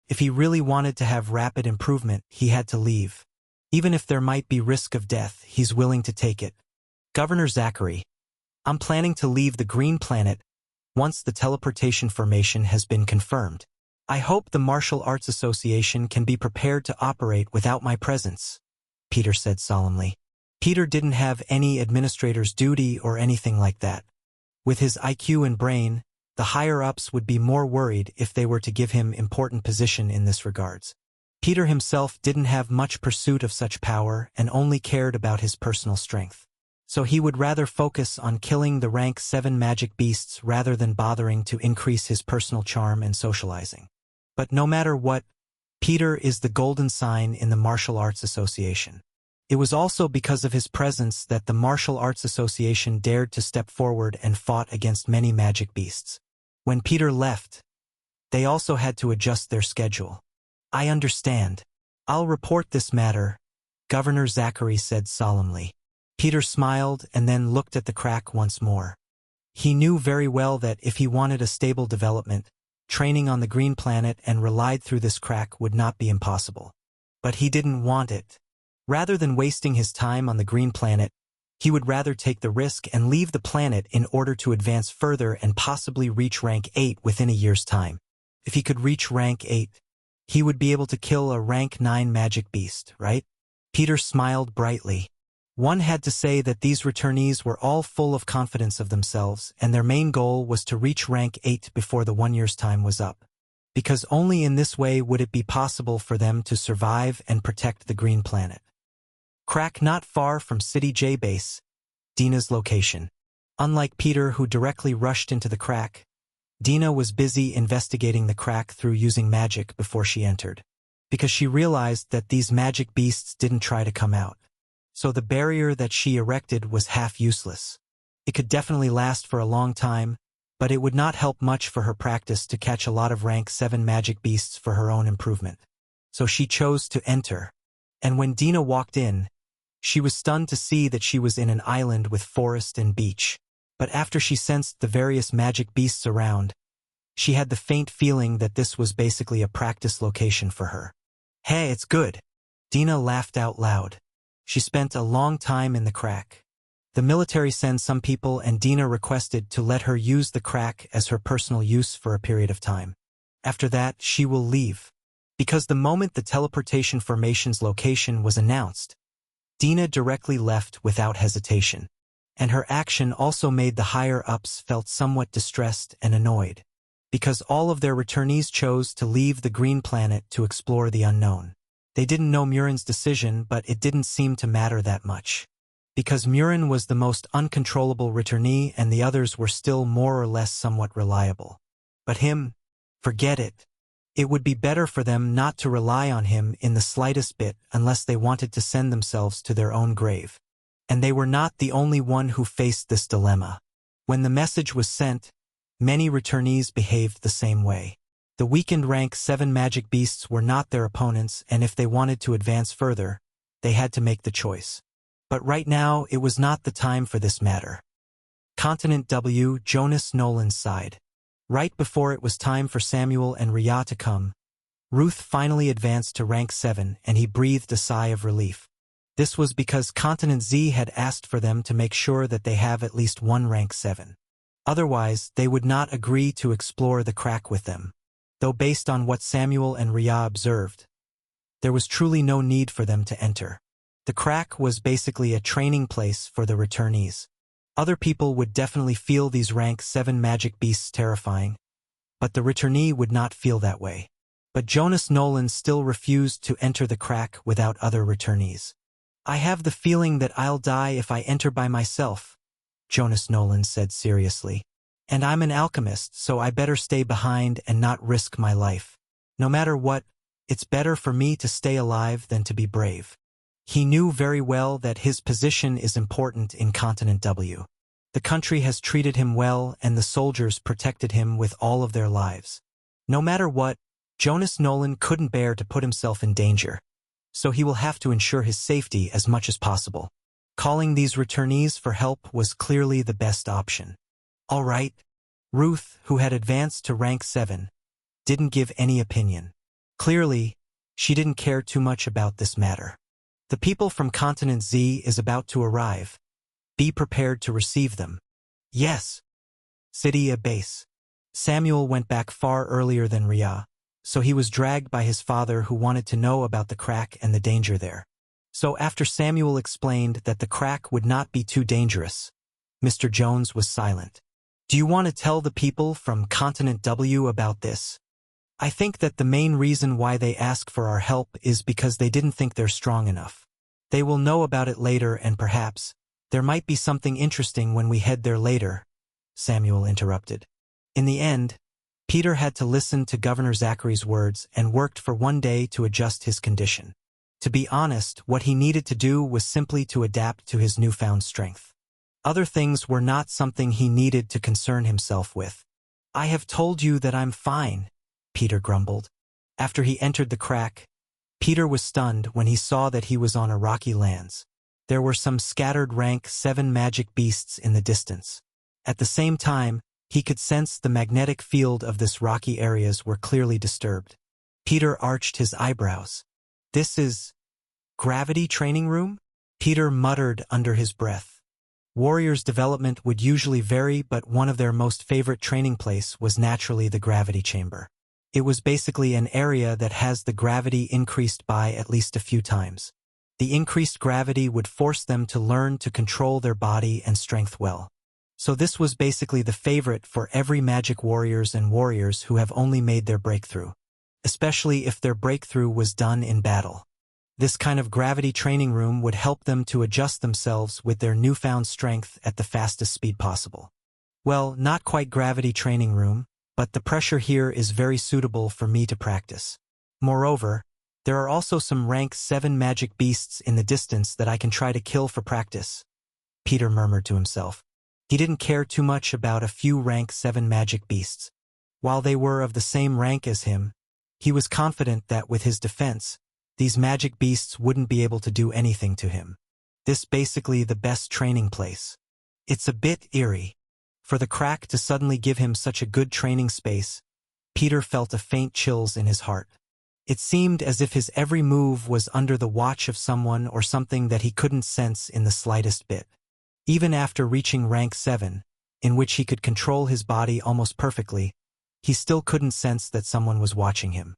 If he really wanted to have rapid improvement, he had to leave. Even if there might be risk of death, he's willing to take it. Governor Zachary, I'm planning to leave the Green Planet once the teleportation formation has been confirmed. I hope the Martial Arts Association can be prepared to operate without my presence, Peter said solemnly. Peter didn't have any administrator's duty or anything like that. With his IQ and brain, the higher-ups would be more worried if they were to give him important position in this regards. Peter himself didn't have much pursuit of such power and only cared about his personal strength. So he would rather focus on killing the rank 7 magic beasts rather than bothering to increase his personal charm and socializing. But no matter what, Peter is the golden sign in the Martial Arts Association. It was also because of his presence that the Martial Arts Association dared to step forward and fought against many magic beasts. When Peter left, they also had to adjust their schedule. I understand. I'll report this matter, Governor Zachary said solemnly. Peter smiled and then looked at the crack once more. He knew very well that if he wanted a stable development, training on the Green Planet and relied through this crack would not be impossible. But he didn't want it. Rather than wasting his time on the Green Planet, he would rather take the risk and leave the planet in order to advance further and possibly reach rank 8 within a year's time. If he could reach rank 8, he would be able to kill a rank 9 magic beast, right? Peter smiled brightly. One had to say that these returnees were all full of confidence of themselves, and their main goal was to reach rank 8 before the 1 year's time was up. Because only in this way would it be possible for them to survive and protect the Green Planet. Crack not far from City J Base, Dina's location. Unlike Peter, who directly rushed into the crack, Dina was busy investigating the crack through using magic before she entered. Because she realized that these magic beasts didn't try to come out. So the barrier that she erected was half useless. It could definitely last for a long time, but it would not help much for her practice to catch a lot of rank 7 magic beasts for her own improvement. So she chose to enter. And when Dina walked in, she was stunned to see that she was in an island with forest and beach. But after she sensed the various magic beasts around, she had the faint feeling that this was basically a practice location for her. Hey, it's good. Dina laughed out loud. She spent a long time in the crack. The military sends some people and Dina requested to let her use the crack as her personal use for a period of time. After that, she will leave. Because the moment the teleportation formation's location was announced, Dina directly left without hesitation. And her action also made the higher-ups felt somewhat distressed and annoyed. Because all of their returnees chose to leave the Green Planet to explore the unknown. They didn't know Murin's decision, but it didn't seem to matter that much. Because Murin was the most uncontrollable returnee and the others were still more or less somewhat reliable. But him? Forget it. It would be better for them not to rely on him in the slightest bit unless they wanted to send themselves to their own grave. And they were not the only one who faced this dilemma. When the message was sent, many returnees behaved the same way. The weakened rank 7 magic beasts were not their opponents, and if they wanted to advance further, they had to make the choice. But right now, it was not the time for this matter. Continent W, Jonas Nolan sighed. Right before it was time for Samuel and Rhea to come, Ruth finally advanced to rank 7 and he breathed a sigh of relief. This was because Continent Z had asked for them to make sure that they have at least one rank 7. Otherwise, they would not agree to explore the crack with them. Though based on what Samuel and Rhea observed, there was truly no need for them to enter. The crack was basically a training place for the returnees. Other people would definitely feel these rank 7 magic beasts terrifying, but the returnee would not feel that way. But Jonas Nolan still refused to enter the crack without other returnees. I have the feeling that I'll die if I enter by myself, Jonas Nolan said seriously. And I'm an alchemist, so I better stay behind and not risk my life. No matter what, it's better for me to stay alive than to be brave. He knew very well that his position is important in Continent W. The country has treated him well and the soldiers protected him with all of their lives. No matter what, Jonas Nolan couldn't bear to put himself in danger. So he will have to ensure his safety as much as possible. Calling these returnees for help was clearly the best option. All right. Ruth, who had advanced to rank 7, didn't give any opinion. Clearly, she didn't care too much about this matter. The people from Continent Z is about to arrive. Be prepared to receive them. Yes. City A base. Samuel went back far earlier than Ria, so he was dragged by his father who wanted to know about the crack and the danger there. So after Samuel explained that the crack would not be too dangerous, Mr. Jones was silent. Do you want to tell the people from Continent W about this? I think that the main reason why they ask for our help is because they didn't think they're strong enough. They will know about it later and perhaps there might be something interesting when we head there later, Samuel interrupted. In the end, Peter had to listen to Governor Zachary's words and worked for one day to adjust his condition. To be honest, what he needed to do was simply to adapt to his newfound strength. Other things were not something he needed to concern himself with. I have told you that I'm fine, Peter grumbled. After he entered the crack, Peter was stunned when he saw that he was on a rocky lands. There were some scattered rank 7 magic beasts in the distance. At the same time, he could sense the magnetic field of this rocky areas were clearly disturbed. Peter arched his eyebrows. This is gravity training room? Peter muttered under his breath. Warriors' development would usually vary, but one of their most favorite training place was naturally the gravity chamber. It was basically an area that has the gravity increased by at least a few times. The increased gravity would force them to learn to control their body and strength well. So this was basically the favorite for every magic warriors and warriors who have only made their breakthrough, especially if their breakthrough was done in battle. This kind of gravity training room would help them to adjust themselves with their newfound strength at the fastest speed possible. Well, not quite gravity training room, but the pressure here is very suitable for me to practice. Moreover, there are also some rank 7 magic beasts in the distance that I can try to kill for practice, Peter murmured to himself. He didn't care too much about a few rank 7 magic beasts. While they were of the same rank as him, he was confident that with his defense, these magic beasts wouldn't be able to do anything to him. This basically the best training place. It's a bit eerie. For the crack to suddenly give him such a good training space, Peter felt a faint chills in his heart. It seemed as if his every move was under the watch of someone or something that he couldn't sense in the slightest bit. Even after reaching rank 7, in which he could control his body almost perfectly, he still couldn't sense that someone was watching him.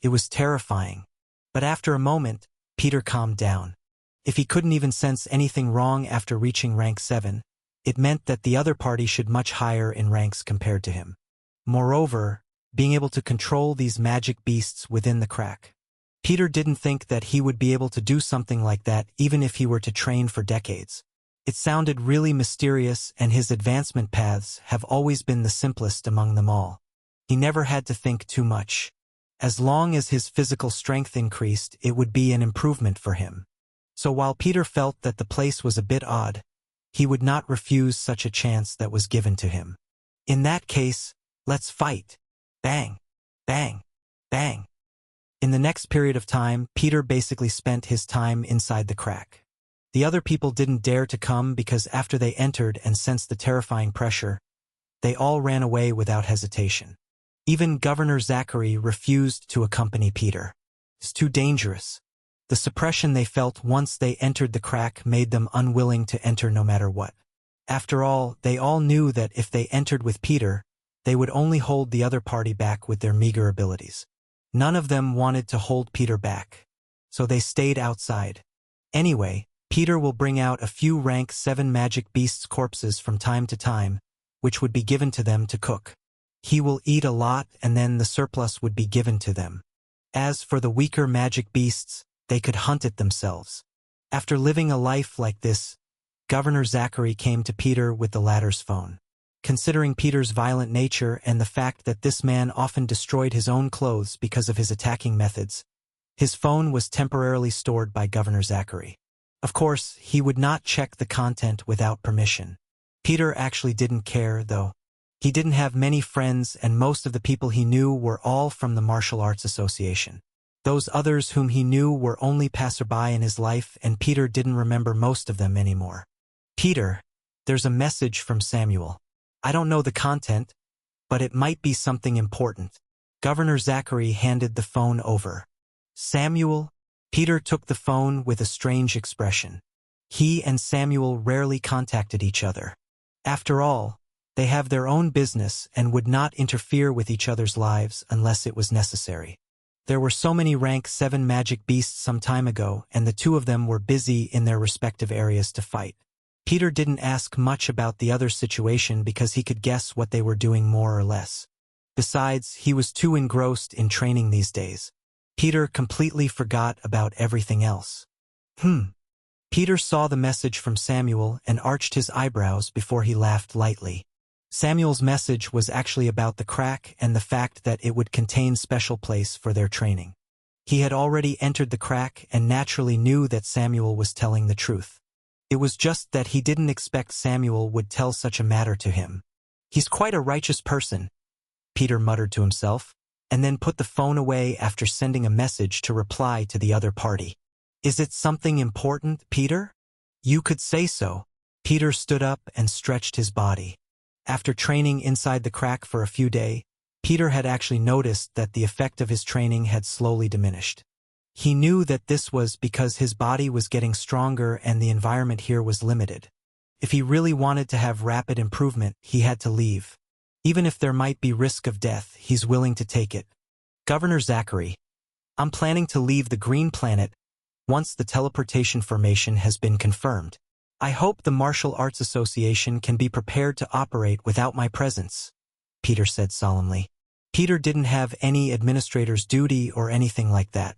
It was terrifying. But after a moment, Peter calmed down. If he couldn't even sense anything wrong after reaching rank 7, it meant that the other party should much higher in ranks compared to him. Moreover, being able to control these magic beasts within the crack. Peter didn't think that he would be able to do something like that even if he were to train for decades. It sounded really mysterious, and his advancement paths have always been the simplest among them all. He never had to think too much. As long as his physical strength increased, it would be an improvement for him. So while Peter felt that the place was a bit odd, he would not refuse such a chance that was given to him. In that case, let's fight. Bang, bang, bang. In the next period of time, Peter basically spent his time inside the crack. The other people didn't dare to come because after they entered and sensed the terrifying pressure, they all ran away without hesitation. Even Governor Zachary refused to accompany Peter. It's too dangerous. The suppression they felt once they entered the crack made them unwilling to enter no matter what. After all, they all knew that if they entered with Peter, they would only hold the other party back with their meager abilities. None of them wanted to hold Peter back, so they stayed outside. Anyway, Peter will bring out a few rank 7 magic beasts' corpses from time to time, which would be given to them to cook. He will eat a lot and then the surplus would be given to them. As for the weaker magic beasts, they could hunt it themselves. After living a life like this, Governor Zachary came to Peter with the latter's phone. Considering Peter's violent nature and the fact that this man often destroyed his own clothes because of his attacking methods, his phone was temporarily stored by Governor Zachary. Of course, he would not check the content without permission. Peter actually didn't care, though. He didn't have many friends, and most of the people he knew were all from the Martial Arts Association. Those others whom he knew were only passerby in his life, and Peter didn't remember most of them anymore. Peter, there's a message from Samuel. I don't know the content, but it might be something important. Governor Zachary handed the phone over. Samuel? Peter took the phone with a strange expression. He and Samuel rarely contacted each other. After all, they have their own business and would not interfere with each other's lives unless it was necessary. There were so many rank 7 magic beasts some time ago, and the two of them were busy in their respective areas to fight. Peter didn't ask much about the other situation because he could guess what they were doing more or less. Besides, he was too engrossed in training these days. Peter completely forgot about everything else. Peter saw the message from Samuel and arched his eyebrows before he laughed lightly. Samuel's message was actually about the crack and the fact that it would contain special place for their training. He had already entered the crack and naturally knew that Samuel was telling the truth. It was just that he didn't expect Samuel would tell such a matter to him. He's quite a righteous person, Peter muttered to himself, and then put the phone away after sending a message to reply to the other party. Is it something important, Peter? You could say so. Peter stood up and stretched his body. After training inside the crack for a few days, Peter had actually noticed that the effect of his training had slowly diminished. He knew that this was because his body was getting stronger and the environment here was limited. If he really wanted to have rapid improvement, he had to leave. Even if there might be risk of death, he's willing to take it. Governor Zachary, I'm planning to leave the Green Planet once the teleportation formation has been confirmed. I hope the Martial Arts Association can be prepared to operate without my presence, Peter said solemnly. Peter didn't have any administrator's duty or anything like that.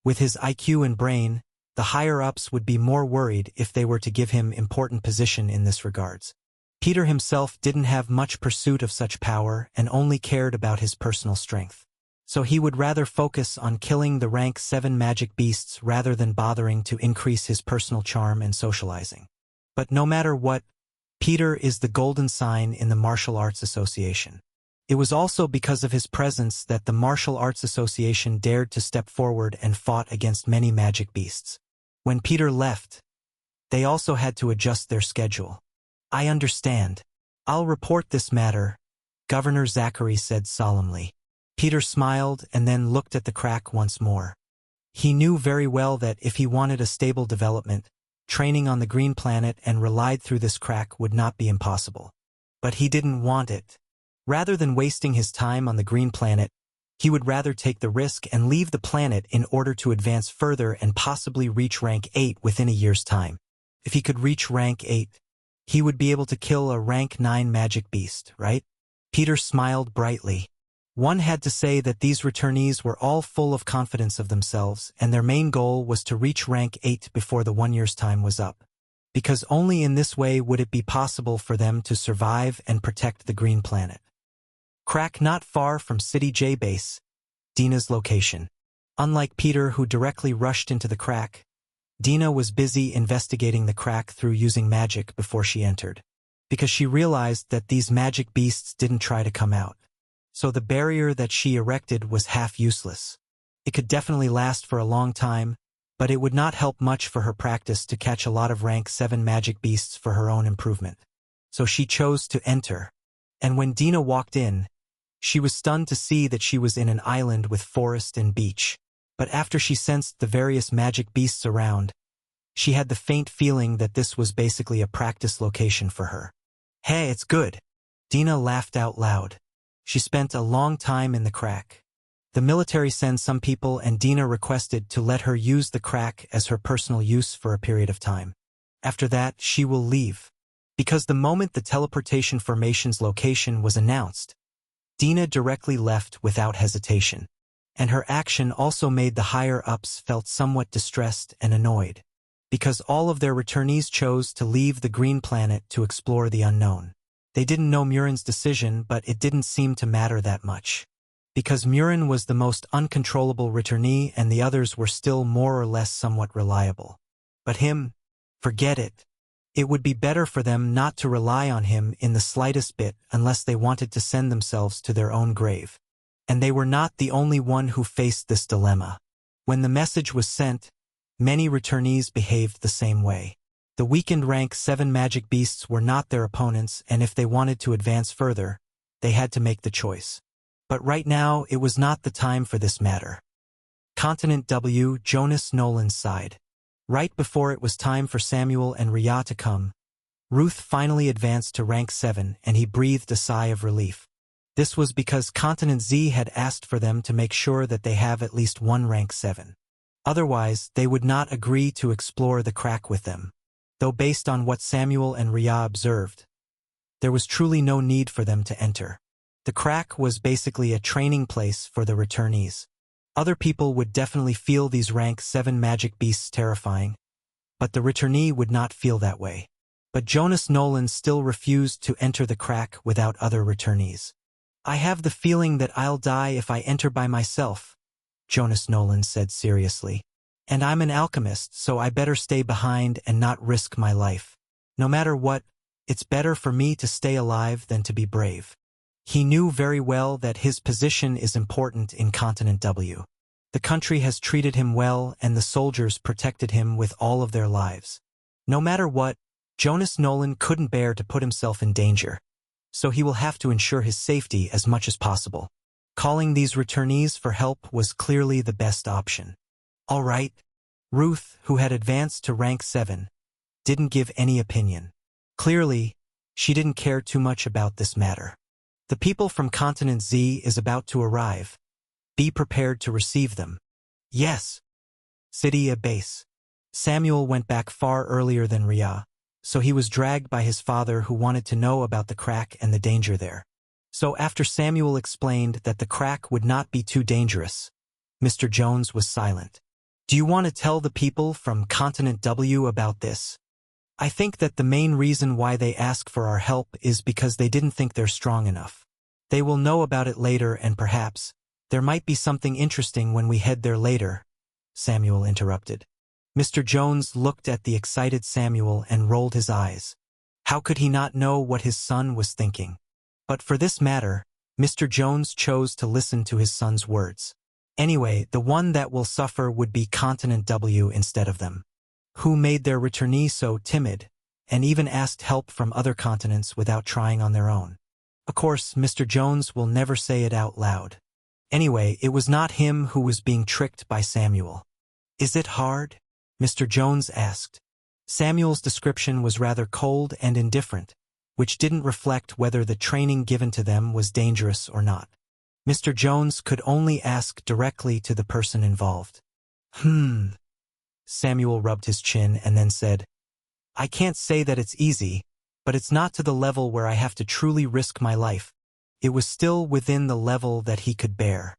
With his IQ and brain, the higher-ups would be more worried if they were to give him important position in this regards. Peter himself didn't have much pursuit of such power and only cared about his personal strength. So he would rather focus on killing the rank 7 magic beasts rather than bothering to increase his personal charm and socializing. But no matter what, Peter is the golden sign in the Martial Arts Association. It was also because of his presence that the Martial Arts Association dared to step forward and fought against many magic beasts. When Peter left, they also had to adjust their schedule. I understand. I'll report this matter, Governor Zachary said solemnly. Peter smiled and then looked at the crack once more. He knew very well that if he wanted a stable development, training on the Green Planet and relied through this crack would not be impossible. But he didn't want it. Rather than wasting his time on the Green Planet, he would rather take the risk and leave the planet in order to advance further and possibly reach rank 8 within a year's time. If he could reach rank 8, he would be able to kill a rank 9 magic beast, right? Peter smiled brightly. One had to say that these returnees were all full of confidence of themselves, and their main goal was to reach rank 8 before the 1 year's time was up. Because only in this way would it be possible for them to survive and protect the Green Planet. Crack not far from City J Base, Dina's location. Unlike Peter, who directly rushed into the crack, Dina was busy investigating the crack through using magic before she entered. Because she realized that these magic beasts didn't try to come out. So the barrier that she erected was half useless. It could definitely last for a long time, but it would not help much for her practice to catch a lot of rank 7 magic beasts for her own improvement. So she chose to enter. And when Dina walked in, she was stunned to see that she was in an island with forest and beach. But after she sensed the various magic beasts around, she had the faint feeling that this was basically a practice location for her. Hey, it's good. Dina laughed out loud. She spent a long time in the crack. The military sends some people and Dina requested to let her use the crack as her personal use for a period of time. After that, she will leave. Because the moment the teleportation formation's location was announced, Dina directly left without hesitation. And her action also made the higher-ups felt somewhat distressed and annoyed. Because all of their returnees chose to leave the Green Planet to explore the unknown. They didn't know Murin's decision, but it didn't seem to matter that much. Because Murin was the most uncontrollable returnee and the others were still more or less somewhat reliable. But him? Forget it. It would be better for them not to rely on him in the slightest bit unless they wanted to send themselves to their own grave. And they were not the only one who faced this dilemma. When the message was sent, many returnees behaved the same way. The weakened rank 7 magic beasts were not their opponents, and if they wanted to advance further, they had to make the choice. But right now, it was not the time for this matter. Continent W, Jonas Nolan sighed. Right before it was time for Samuel and Rhea to come, Ruth finally advanced to rank 7 and he breathed a sigh of relief. This was because Continent Z had asked for them to make sure that they have at least one rank 7. Otherwise, they would not agree to explore the crack with them. Though based on what Samuel and Rhea observed, there was truly no need for them to enter. The crack was basically a training place for the returnees. Other people would definitely feel these rank 7 magic beasts terrifying, but the returnee would not feel that way. But Jonas Nolan still refused to enter the crack without other returnees. I have the feeling that I'll die if I enter by myself, Jonas Nolan said seriously. And I'm an alchemist, so I better stay behind and not risk my life. No matter what, it's better for me to stay alive than to be brave. He knew very well that his position is important in Continent W. The country has treated him well and the soldiers protected him with all of their lives. No matter what, Jonas Nolan couldn't bear to put himself in danger, so he will have to ensure his safety as much as possible. Calling these returnees for help was clearly the best option. All right. Ruth, who had advanced to rank 7, didn't give any opinion. Clearly, she didn't care too much about this matter. The people from Continent Z is about to arrive. Be prepared to receive them. Yes. City at base. Samuel went back far earlier than Rhea, so he was dragged by his father who wanted to know about the crack and the danger there. So after Samuel explained that the crack would not be too dangerous, Mr. Jones was silent. Do you want to tell the people from Continent W about this? I think that the main reason why they ask for our help is because they didn't think they're strong enough. They will know about it later and perhaps there might be something interesting when we head there later, Samuel interrupted. Mr. Jones looked at the excited Samuel and rolled his eyes. How could he not know what his son was thinking? But for this matter, Mr. Jones chose to listen to his son's words. Anyway, the one that will suffer would be Continent W instead of them. Who made their returnee so timid, and even asked help from other continents without trying on their own? Of course, Mr. Jones will never say it out loud. Anyway, it was not him who was being tricked by Samuel. Is it hard? Mr. Jones asked. Samuel's description was rather cold and indifferent, which didn't reflect whether the training given to them was dangerous or not. Mr. Jones could only ask directly to the person involved. Samuel rubbed his chin and then said, I can't say that it's easy, but it's not to the level where I have to truly risk my life. It was still within the level that he could bear.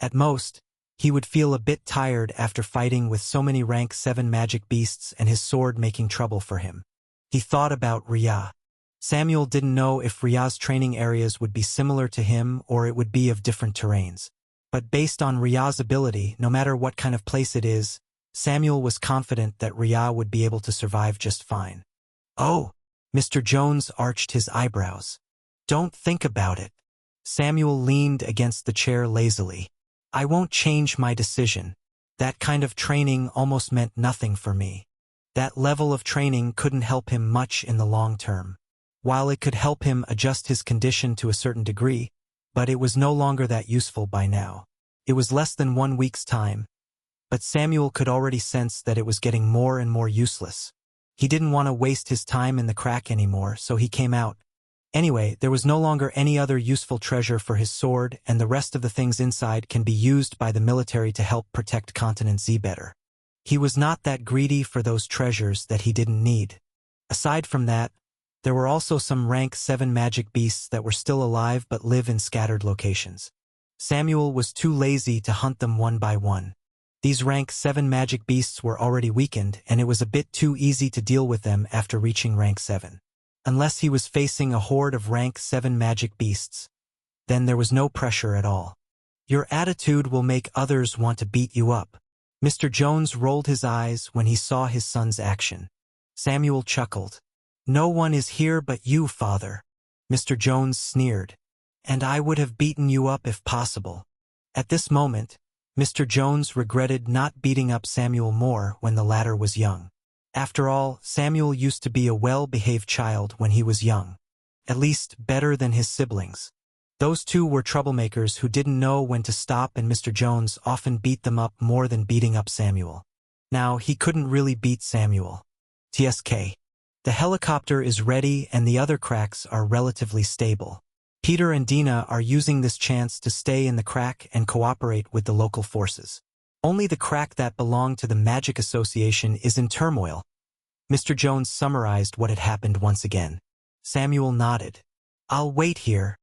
At most, he would feel a bit tired after fighting with so many rank 7 magic beasts and his sword making trouble for him. He thought about Rhea. Samuel didn't know if Rhea's training areas would be similar to him or it would be of different terrains. But based on Rhea's ability, no matter what kind of place it is, Samuel was confident that Rhea would be able to survive just fine. Oh, Mr. Jones arched his eyebrows. Don't think about it. Samuel leaned against the chair lazily. I won't change my decision. That kind of training almost meant nothing for me. That level of training couldn't help him much in the long term. While it could help him adjust his condition to a certain degree, but it was no longer that useful by now. It was less than 1 week's time, but Samuel could already sense that it was getting more and more useless. He didn't want to waste his time in the crack anymore, so he came out. Anyway, there was no longer any other useful treasure for his sword, and the rest of the things inside can be used by the military to help protect Continent Z better. He was not that greedy for those treasures that he didn't need. Aside from that, there were also some rank 7 magic beasts that were still alive but live in scattered locations. Samuel was too lazy to hunt them one by one. These rank 7 magic beasts were already weakened, and it was a bit too easy to deal with them after reaching rank 7. Unless he was facing a horde of rank 7 magic beasts, then there was no pressure at all. Your attitude will make others want to beat you up. Mr. Jones rolled his eyes when he saw his son's action. Samuel chuckled. No one is here but you, father. Mr. Jones sneered. And I would have beaten you up if possible. At this moment, Mr. Jones regretted not beating up Samuel more when the latter was young. After all, Samuel used to be a well-behaved child when he was young. At least better than his siblings. Those two were troublemakers who didn't know when to stop, and Mr. Jones often beat them up more than beating up Samuel. Now, he couldn't really beat Samuel. TSK. The helicopter is ready and the other cracks are relatively stable. Peter and Dina are using this chance to stay in the crack and cooperate with the local forces. Only the crack that belonged to the Magic Association is in turmoil. Mr. Jones summarized what had happened once again. Samuel nodded. I'll wait here.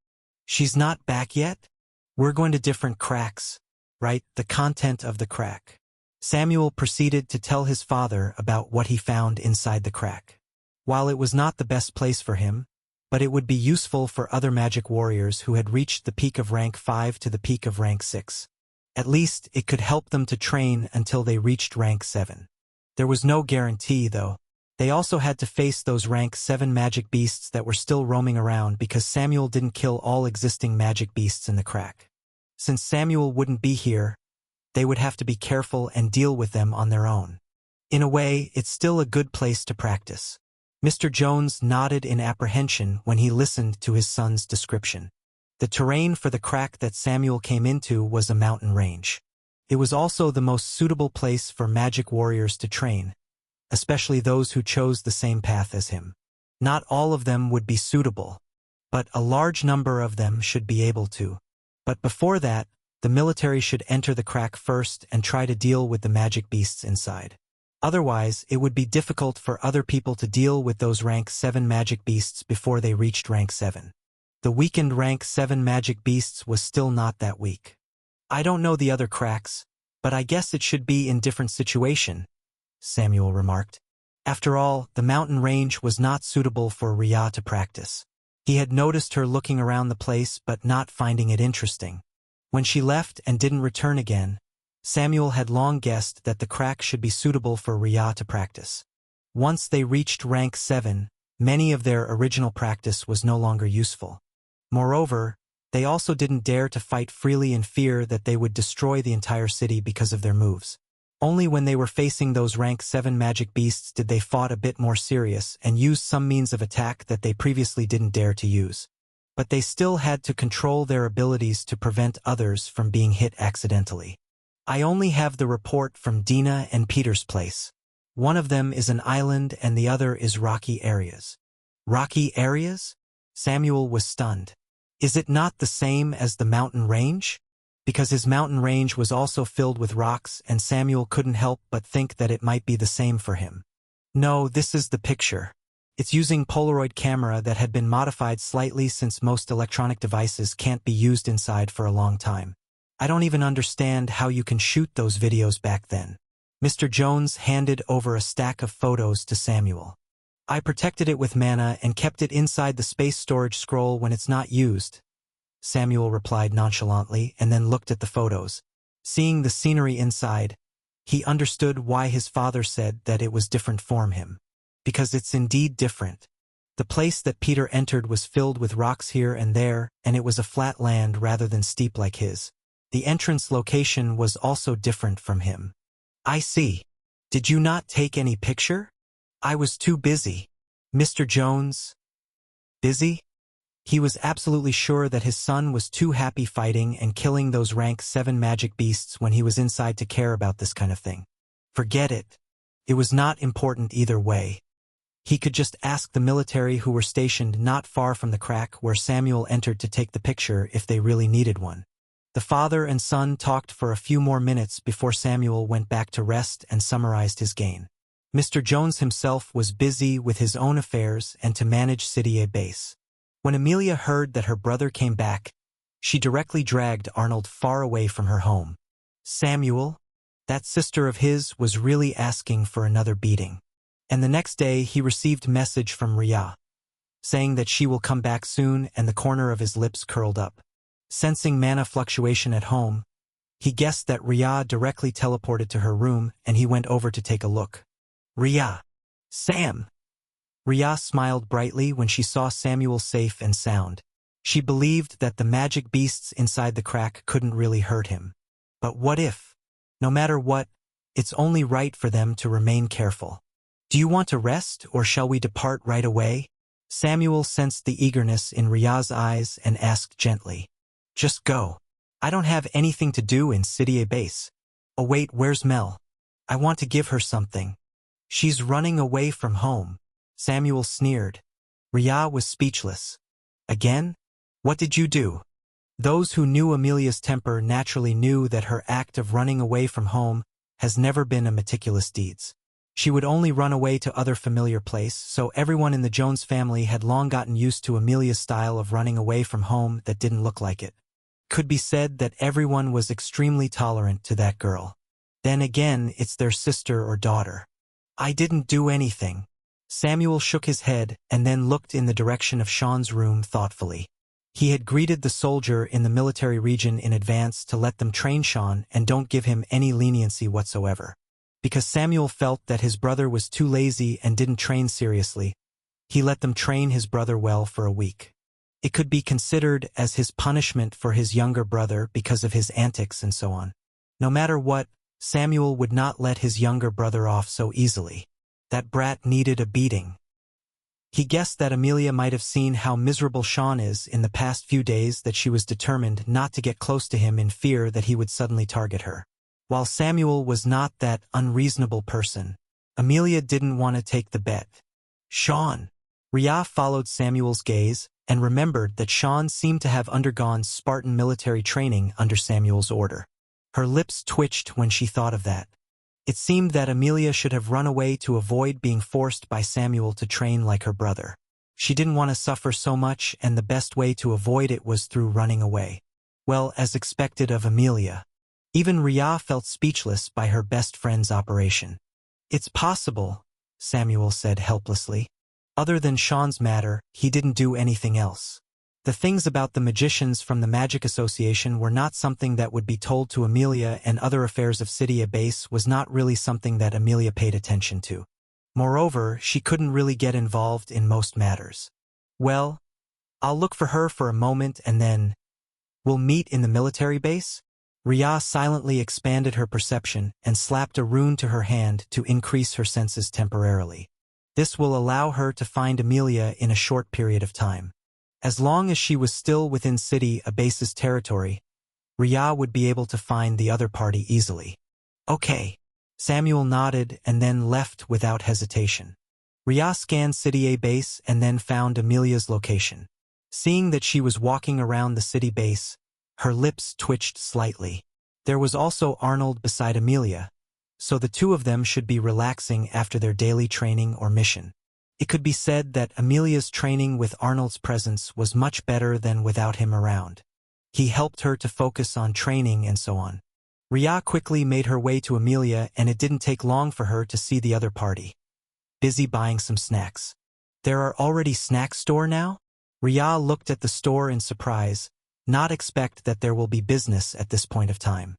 She's not back yet? We're going to different cracks, right? The content of the crack. Samuel proceeded to tell his father about what he found inside the crack. While it was not the best place for him, but it would be useful for other magic warriors who had reached the peak of rank 5 to the peak of rank 6. At least it could help them to train until they reached rank 7. There was no guarantee, though. They also had to face those rank 7 magic beasts that were still roaming around because Samuel didn't kill all existing magic beasts in the crack. Since Samuel wouldn't be here, they would have to be careful and deal with them on their own. In a way, it's still a good place to practice. Mr. Jones nodded in apprehension when he listened to his son's description. The terrain for the crack that Samuel came into was a mountain range. It was also the most suitable place for magic warriors to train, especially those who chose the same path as him. Not all of them would be suitable, but a large number of them should be able to. But before that, the military should enter the crack first and try to deal with the magic beasts inside. Otherwise, it would be difficult for other people to deal with those rank 7 magic beasts before they reached rank 7. The weakened rank 7 magic beasts was still not that weak. I don't know the other cracks, but I guess it should be in different situation, Samuel remarked. After all, the mountain range was not suitable for Rhea to practice. He had noticed her looking around the place but not finding it interesting. When she left and didn't return again, Samuel had long guessed that the crack should be suitable for Rhea to practice. Once they reached rank 7, many of their original practice was no longer useful. Moreover, they also didn't dare to fight freely in fear that they would destroy the entire city because of their moves. Only when they were facing those rank 7 magic beasts did they fought a bit more serious and used some means of attack that they previously didn't dare to use. But they still had to control their abilities to prevent others from being hit accidentally. I only have the report from Dina and Peter's place. One of them is an island and the other is rocky areas. Rocky areas? Samuel was stunned. Is it not the same as the mountain range? Because his mountain range was also filled with rocks and Samuel couldn't help but think that it might be the same for him. No, this is the picture. It's using Polaroid camera that had been modified slightly since most electronic devices can't be used inside for a long time. I don't even understand how you can shoot those videos back then. Mr. Jones handed over a stack of photos to Samuel. I protected it with mana and kept it inside the space storage scroll when it's not used, Samuel replied nonchalantly and then looked at the photos. Seeing the scenery inside, he understood why his father said that it was different from him. Because it's indeed different. The place that Peter entered was filled with rocks here and there, and it was a flat land rather than steep like his. The entrance location was also different from him. I see. Did you not take any picture? I was too busy. Mr. Jones? Busy? He was absolutely sure that his son was too happy fighting and killing those rank 7 magic beasts when he was inside to care about this kind of thing. Forget it. It was not important either way. He could just ask the military who were stationed not far from the crack where Samuel entered to take the picture if they really needed one. The father and son talked for a few more minutes before Samuel went back to rest and summarized his gain. Mr. Jones himself was busy with his own affairs and to manage City A base. When Amelia heard that her brother came back, she directly dragged Arnold far away from her home. Samuel, that sister of his, was really asking for another beating. And the next day he received message from Rhea, saying that she will come back soon, and the corner of his lips curled up. Sensing mana fluctuation at home, he guessed that Rhea directly teleported to her room and he went over to take a look. Rhea! Sam! Rhea smiled brightly when she saw Samuel safe and sound. She believed that the magic beasts inside the crack couldn't really hurt him. But what if? No matter what, it's only right for them to remain careful. Do you want to rest or shall we depart right away? Samuel sensed the eagerness in Ria's eyes and asked gently, "Just go. I don't have anything to do in City A base. Oh wait, where's Mel? I want to give her something. She's running away from home." Samuel sneered. Ria was speechless. "Again? What did you do?" Those who knew Amelia's temper naturally knew that her act of running away from home has never been a meticulous deed. She would only run away to other familiar place, so everyone in the Jones family had long gotten used to Amelia's style of running away from home that didn't look like it. Could be said that everyone was extremely tolerant to that girl. Then again, it's their sister or daughter. "I didn't do anything." Samuel shook his head and then looked in the direction of Sean's room thoughtfully. He had greeted the soldier in the military region in advance to let them train Sean and don't give him any leniency whatsoever. Because Samuel felt that his brother was too lazy and didn't train seriously, he let them train his brother well for a week. It could be considered as his punishment for his younger brother because of his antics and so on. No matter what, Samuel would not let his younger brother off so easily. That brat needed a beating. He guessed that Amelia might have seen how miserable Sean is in the past few days, that she was determined not to get close to him in fear that he would suddenly target her. While Samuel was not that unreasonable person, Amelia didn't want to take the bet. "Sean." Ria followed Samuel's gaze and remembered that Sean seemed to have undergone Spartan military training under Samuel's order. Her lips twitched when she thought of that. It seemed that Amelia should have run away to avoid being forced by Samuel to train like her brother. She didn't want to suffer so much, and the best way to avoid it was through running away. Well, as expected of Amelia. Even Ria felt speechless by her best friend's operation. "It's possible," Samuel said helplessly. Other than Sean's matter, he didn't do anything else. The things about the magicians from the Magic Association were not something that would be told to Amelia, and other affairs of City A base was not really something that Amelia paid attention to. Moreover, she couldn't really get involved in most matters. "Well, I'll look for her for a moment and then we'll meet in the military base?" Ria silently expanded her perception and slapped a rune to her hand to increase her senses temporarily. This will allow her to find Amelia in a short period of time. As long as she was still within City A base's territory, Ria would be able to find the other party easily. "Okay." Samuel nodded and then left without hesitation. Ria scanned City A base and then found Amelia's location. Seeing that she was walking around the city base, her lips twitched slightly. There was also Arnold beside Amelia, so the two of them should be relaxing after their daily training or mission. It could be said that Amelia's training with Arnold's presence was much better than without him around. He helped her to focus on training and so on. Ria quickly made her way to Amelia, and it didn't take long for her to see the other party. Busy buying some snacks. "There are already snack store now?" Ria looked at the store in surprise, not expect that there will be business at this point of time.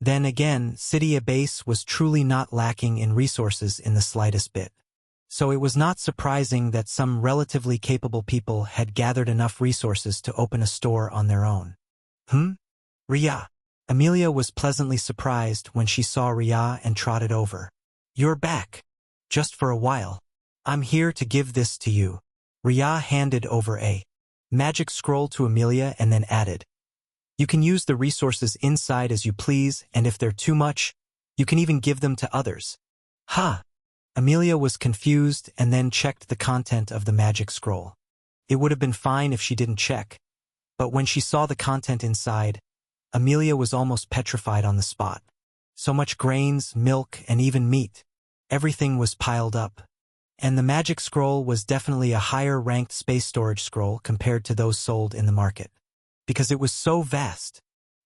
Then again, City A base was truly not lacking in resources in the slightest bit. So it was not surprising that some relatively capable people had gathered enough resources to open a store on their own. Ria." Amelia was pleasantly surprised when she saw Ria and trotted over. "You're back. Just for a while. I'm here to give this to you." Ria handed over a magic scroll to Amelia and then added, "You can use the resources inside as you please, and if they're too much, you can even give them to others." "Huh." Amelia was confused and then checked the content of the magic scroll. It would have been fine if she didn't check, but when she saw the content inside, Amelia was almost petrified on the spot. So much grains, milk, and even meat. Everything was piled up. And the magic scroll was definitely a higher-ranked space storage scroll compared to those sold in the market. Because it was so vast.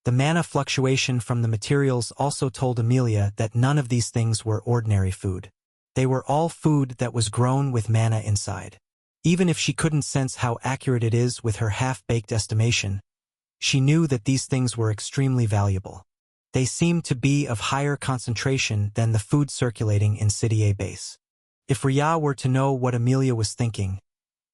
The mana fluctuation from the materials also told Amelia that none of these things were ordinary food. They were all food that was grown with mana inside. Even if she couldn't sense how accurate it is with her half-baked estimation, she knew that these things were extremely valuable. They seemed to be of higher concentration than the food circulating in City A base. If Ria were to know what Amelia was thinking,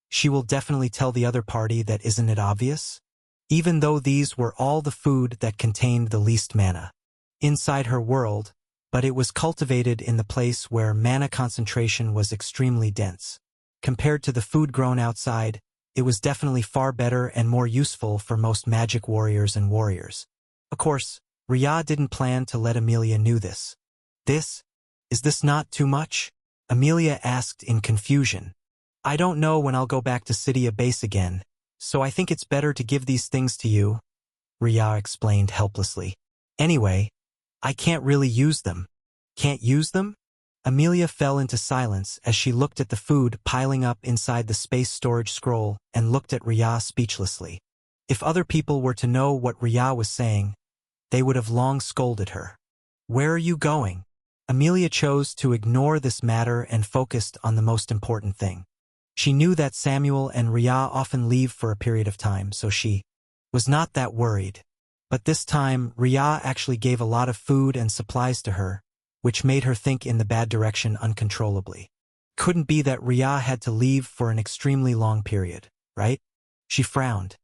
she will definitely tell the other party that isn't it obvious? Even though these were all the food that contained the least mana inside her world, but it was cultivated in the place where mana concentration was extremely dense. Compared to the food grown outside, it was definitely far better and more useful for most magic warriors and warriors. Of course, Rhea didn't plan to let Amelia know this. Is this not too much? Amelia asked in confusion. I don't know when I'll go back to City of Base again, so I think it's better to give these things to you, Rhea explained helplessly. Anyway, I can't really use them. Can't use them? Amelia fell into silence as she looked at the food piling up inside the space storage scroll and looked at Rhea speechlessly. If other people were to know what Rhea was saying, they would have long scolded her. Where are you going? Amelia chose to ignore this matter and focused on the most important thing. She knew that Samuel and Rhea often leave for a period of time, so she was not that worried. But this time, Rhea actually gave a lot of food and supplies to her, which made her think in the bad direction uncontrollably. Couldn't be that Rhea had to leave for an extremely long period, right? She frowned.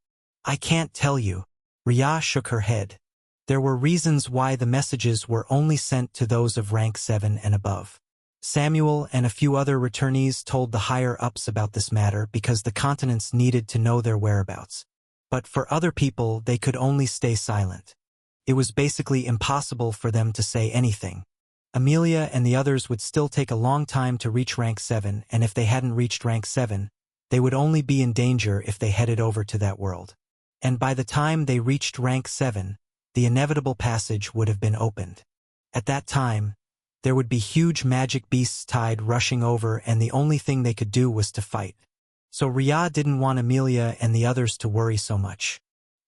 I can't tell you. Rhea shook her head. There were reasons why the messages were only sent to those of rank 7 and above. Samuel and a few other returnees told the higher-ups about this matter because the continents needed to know their whereabouts. But for other people, they could only stay silent. It was basically impossible for them to say anything. Amelia and the others would still take a long time to reach rank 7, and if they hadn't reached rank 7, they would only be in danger if they headed over to that world. And by the time they reached rank 7, the inevitable passage would have been opened. At that time, there would be huge magic beasts tide rushing over, and the only thing they could do was to fight. So Rhea didn't want Amelia and the others to worry so much.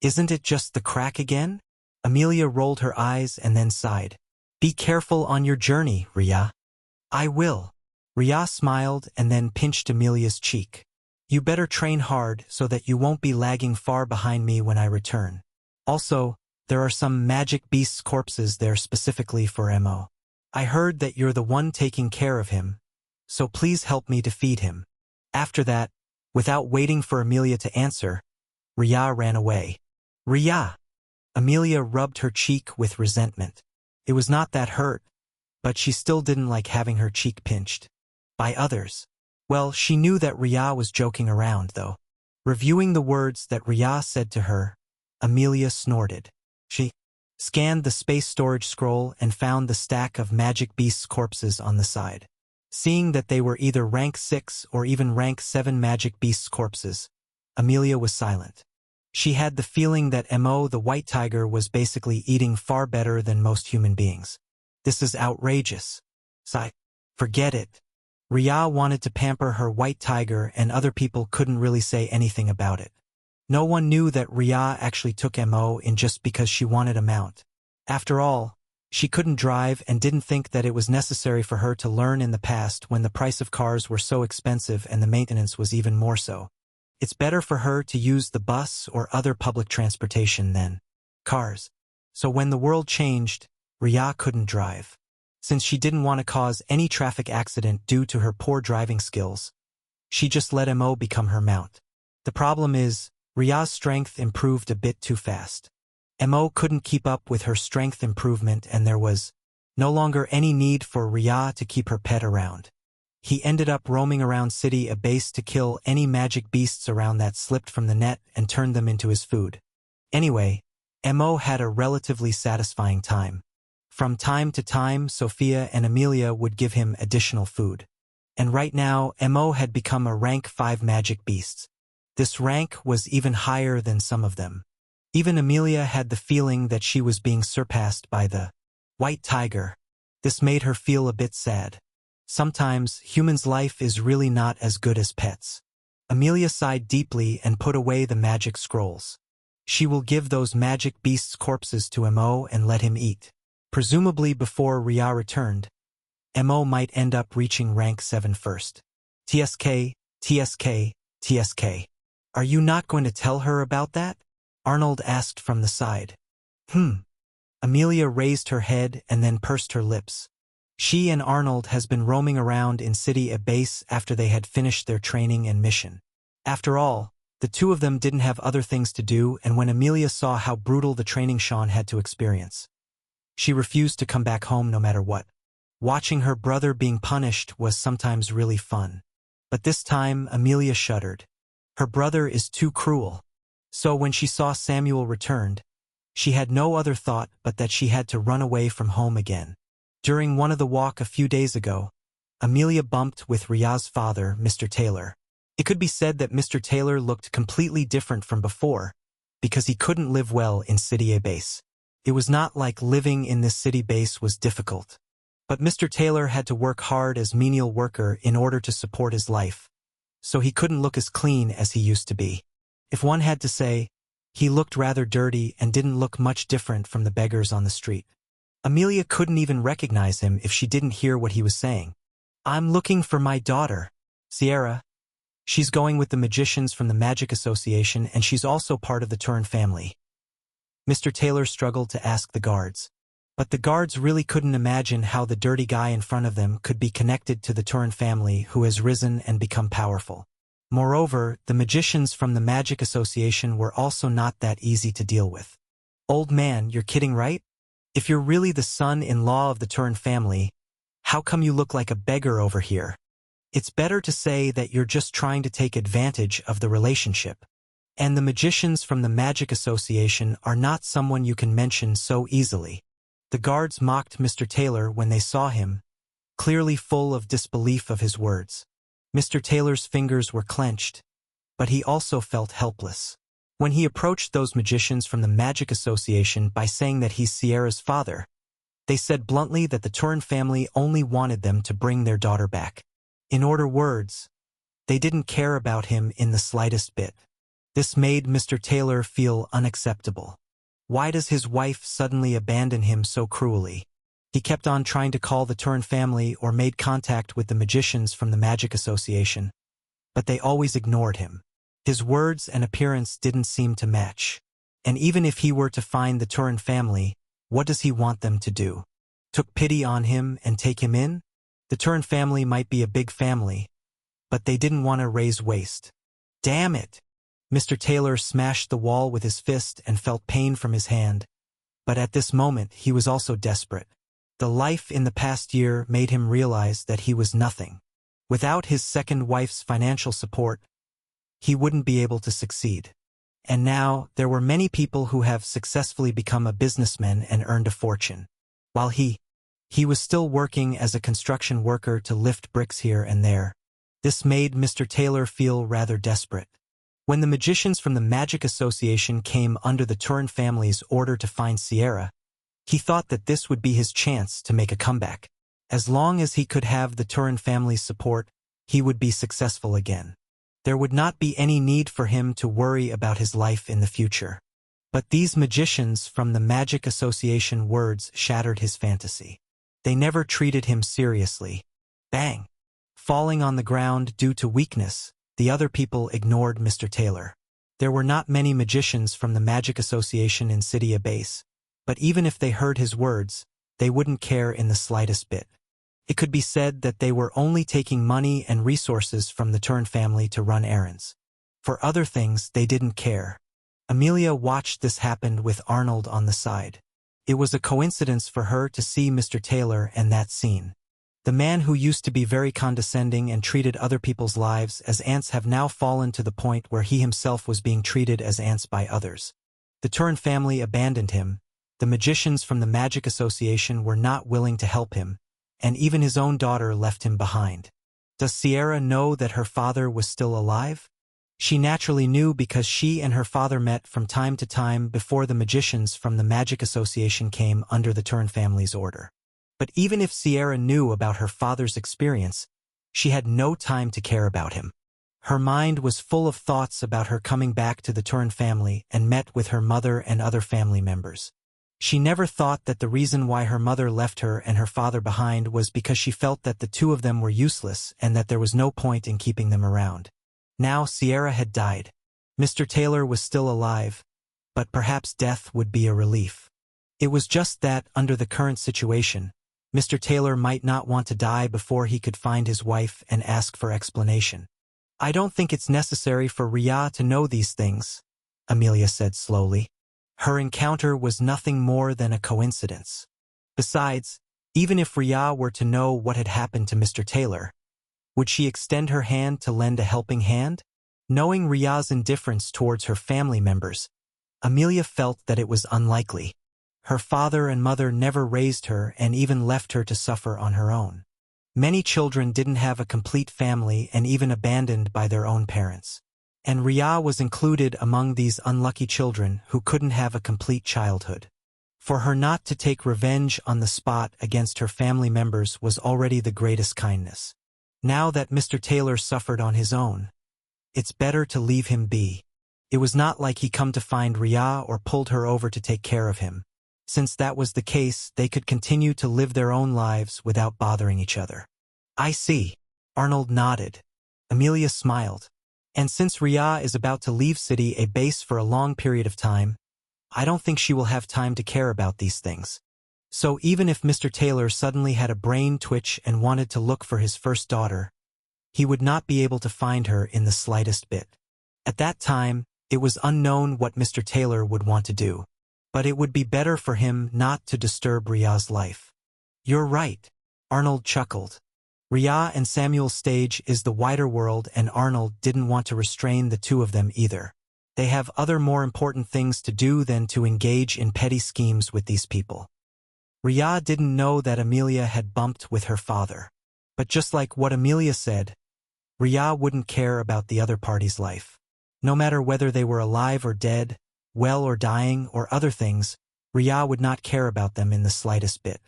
Isn't it just the crack again? Amelia rolled her eyes and then sighed. Be careful on your journey, Rhea. I will. Rhea smiled and then pinched Amelia's cheek. You better train hard so that you won't be lagging far behind me when I return. Also, there are some magic beasts' corpses there specifically for Mo. I heard that you're the one taking care of him, so please help me defeat him. After that, without waiting for Amelia to answer, Rhea ran away. Rhea! Amelia rubbed her cheek with resentment. It was not that hurt, but she still didn't like having her cheek pinched. By others. Well, she knew that Rhea was joking around, though. Reviewing the words that Rhea said to her, Amelia snorted. She scanned the space storage scroll and found the stack of magic beasts' corpses on the side. Seeing that they were either rank 6 or even rank 7 magic beasts' corpses, Amelia was silent. She had the feeling that Mo the white tiger was basically eating far better than most human beings. This is outrageous. Sigh. Forget it. Rhea wanted to pamper her white tiger and other people couldn't really say anything about it. No one knew that Rhea actually took Mo in just because she wanted a mount. After all, she couldn't drive and didn't think that it was necessary for her to learn in the past when the price of cars were so expensive and the maintenance was even more so. It's better for her to use the bus or other public transportation than cars. So when the world changed, Rhea couldn't drive. Since she didn't want to cause any traffic accident due to her poor driving skills, she just let Mo become her mount. The problem is, Rhea's strength improved a bit too fast. Mo couldn't keep up with her strength improvement and there was no longer any need for Rhea to keep her pet around. He ended up roaming around City of Base to kill any magic beasts around that slipped from the net and turned them into his food. Anyway, Mo had a relatively satisfying time. From time to time, Sophia and Amelia would give him additional food. And right now, Mo had become a rank 5 magic beast. This rank was even higher than some of them. Even Amelia had the feeling that she was being surpassed by the white tiger. This made her feel a bit sad. Sometimes, humans' life is really not as good as pets. Amelia sighed deeply and put away the magic scrolls. She will give those magic beasts' corpses to Mo and let him eat. Presumably before Rhea returned, Mo might end up reaching rank 7 first. TSK, TSK, TSK. Are you not going to tell her about that? Arnold asked from the side. Amelia raised her head and then pursed her lips. She and Arnold has been roaming around in City of Base after they had finished their training and mission. After all, the two of them didn't have other things to do, and when Amelia saw how brutal the training Sean had to experience, she refused to come back home no matter what. Watching her brother being punished was sometimes really fun. But this time, Amelia shuddered. Her brother is too cruel. So when she saw Samuel returned, she had no other thought but that she had to run away from home again. During one of the walk a few days ago, Amelia bumped with Ria's father, Mr. Taylor. It could be said that Mr. Taylor looked completely different from before, because he couldn't live well in City A base. It was not like living in this city base was difficult. But Mr. Taylor had to work hard as menial worker in order to support his life, so he couldn't look as clean as he used to be. If one had to say, he looked rather dirty and didn't look much different from the beggars on the street. Amelia couldn't even recognize him if she didn't hear what he was saying. I'm looking for my daughter, Sierra. She's going with the magicians from the Magic Association, and she's also part of the Turin family. Mr. Taylor struggled to ask the guards. But the guards really couldn't imagine how the dirty guy in front of them could be connected to the Turin family who has risen and become powerful. Moreover, the magicians from the Magic Association were also not that easy to deal with. Old man, you're kidding, right? If you're really the son-in-law of the Turin family, how come you look like a beggar over here? It's better to say that you're just trying to take advantage of the relationship. And the magicians from the Magic Association are not someone you can mention so easily. The guards mocked Mr. Taylor when they saw him, clearly full of disbelief of his words. Mr. Taylor's fingers were clenched, but he also felt helpless. When he approached those magicians from the Magic Association by saying that he's Sierra's father, they said bluntly that the Turin family only wanted them to bring their daughter back. In other words, they didn't care about him in the slightest bit. This made Mr. Taylor feel unacceptable. Why does his wife suddenly abandon him so cruelly? He kept on trying to call the Turin family or made contact with the magicians from the Magic Association, but they always ignored him. His words and appearance didn't seem to match. And even if he were to find the Turin family, what does he want them to do? Took pity on him and take him in? The Turin family might be a big family, but they didn't want to raise waste. Damn it! Mr. Taylor smashed the wall with his fist and felt pain from his hand. But at this moment, he was also desperate. The life in the past year made him realize that he was nothing. Without his second wife's financial support, he wouldn't be able to succeed. And now, there were many people who have successfully become a businessman and earned a fortune. While he was still working as a construction worker to lift bricks here and there. This made Mr. Taylor feel rather desperate. When the magicians from the Magic Association came under the Turin family's order to find Sierra, he thought that this would be his chance to make a comeback. As long as he could have the Turin family's support, he would be successful again. There would not be any need for him to worry about his life in the future. But these magicians from the Magic Association words shattered his fantasy. They never treated him seriously. Bang! Falling on the ground due to weakness, the other people ignored Mr. Taylor. There were not many magicians from the Magic Association in City A base, but even if they heard his words, they wouldn't care in the slightest bit. It could be said that they were only taking money and resources from the Turin family to run errands. For other things, they didn't care. Amelia watched this happen with Arnold on the side. It was a coincidence for her to see Mr. Taylor and that scene. The man who used to be very condescending and treated other people's lives as ants have now fallen to the point where he himself was being treated as ants by others. The Turin family abandoned him. The magicians from the Magic Association were not willing to help him, and even his own daughter left him behind. Does Sierra know that her father was still alive? She naturally knew because she and her father met from time to time before the magicians from the Magic Association came under the Turin family's order. But even if Sierra knew about her father's experience, she had no time to care about him. Her mind was full of thoughts about her coming back to the Turin family and met with her mother and other family members. She never thought that the reason why her mother left her and her father behind was because she felt that the two of them were useless and that there was no point in keeping them around. Now Sierra had died. Mr. Taylor was still alive, but perhaps death would be a relief. It was just that, under the current situation, Mr. Taylor might not want to die before he could find his wife and ask for explanation. I don't think it's necessary for Ria to know these things, Amelia said slowly. Her encounter was nothing more than a coincidence. Besides, even if Ria were to know what had happened to Mr. Taylor, Would she extend her hand to lend a helping hand? Knowing Ria's indifference towards her family members, Amelia felt that it was unlikely. Her father and mother never raised her and even left her to suffer on her own. Many children didn't have a complete family and even abandoned by their own parents. And Ria was included among these unlucky children who couldn't have a complete childhood. For her not to take revenge on the spot against her family members was already the greatest kindness. Now that Mr. Taylor suffered on his own, it's better to leave him be. It was not like he come to find Ria or pulled her over to take care of him. Since that was the case, they could continue to live their own lives without bothering each other. I see. Arnold nodded. Amelia smiled. And since Ria is about to leave City A base for a long period of time, I don't think she will have time to care about these things. So even if Mr. Taylor suddenly had a brain twitch and wanted to look for his first daughter, he would not be able to find her in the slightest bit. At that time, it was unknown what Mr. Taylor would want to do. But it would be better for him not to disturb Ria's life. You're right, Arnold chuckled. Ria and Samuel's stage is the wider world, and Arnold didn't want to restrain the two of them either. They have other more important things to do than to engage in petty schemes with these people. Ria didn't know that Amelia had bumped with her father. But just like what Amelia said, Ria wouldn't care about the other party's life. No matter whether they were alive or dead, well or dying, or other things, Ria would not care about them in the slightest bit.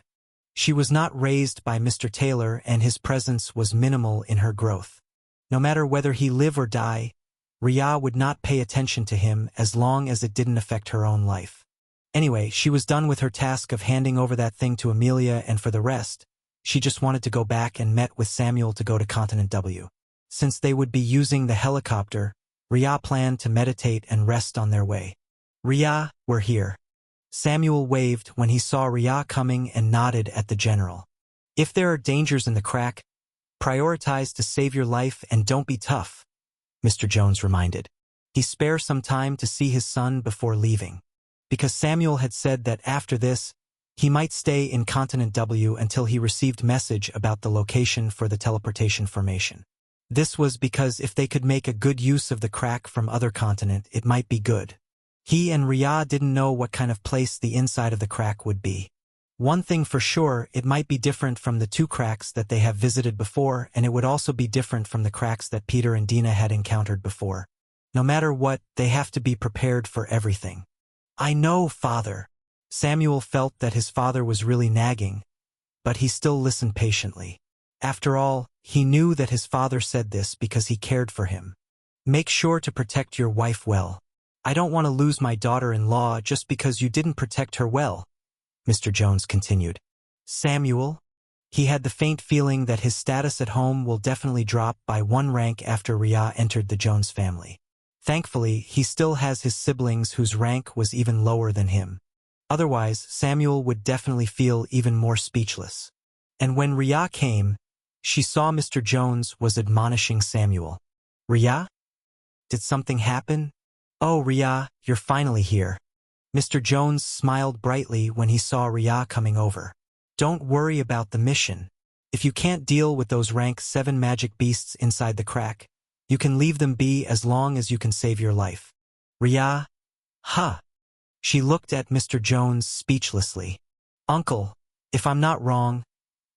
She was not raised by Mr. Taylor, and his presence was minimal in her growth. No matter whether he live or die, Ria would not pay attention to him as long as it didn't affect her own life. Anyway, she was done with her task of handing over that thing to Amelia, and for the rest, she just wanted to go back and met with Samuel to go to Continent W. Since they would be using the helicopter, Ria planned to meditate and rest on their way. Ria, we're here. Samuel waved when he saw Ria coming and nodded at the general. If there are dangers in the crack, prioritize to save your life and don't be tough, Mr. Jones reminded. He spared some time to see his son before leaving, because Samuel had said that after this, he might stay in Continent W until he received message about the location for the teleportation formation. This was because if they could make a good use of the crack from other continent, it might be good. He and Ria didn't know what kind of place the inside of the crack would be. One thing for sure, it might be different from the two cracks that they have visited before, and it would also be different from the cracks that Peter and Dina had encountered before. No matter what, they have to be prepared for everything. I know, Father. Samuel felt that his father was really nagging, but he still listened patiently. After all, he knew that his father said this because he cared for him. Make sure to protect your wife well. I don't want to lose my daughter-in-law just because you didn't protect her well, Mr. Jones continued. Samuel? He had the faint feeling that his status at home will definitely drop by one rank after Ria entered the Jones family. Thankfully, he still has his siblings whose rank was even lower than him. Otherwise, Samuel would definitely feel even more speechless. And when Ria came, she saw Mr. Jones was admonishing Samuel. Ria? Did something happen? Oh, Ria, you're finally here. Mr. Jones smiled brightly when he saw Ria coming over. Don't worry about the mission. If you can't deal with those rank 7 magic beasts inside the crack, you can leave them be as long as you can save your life. Ria? Huh. She looked at Mr. Jones speechlessly. Uncle, if I'm not wrong,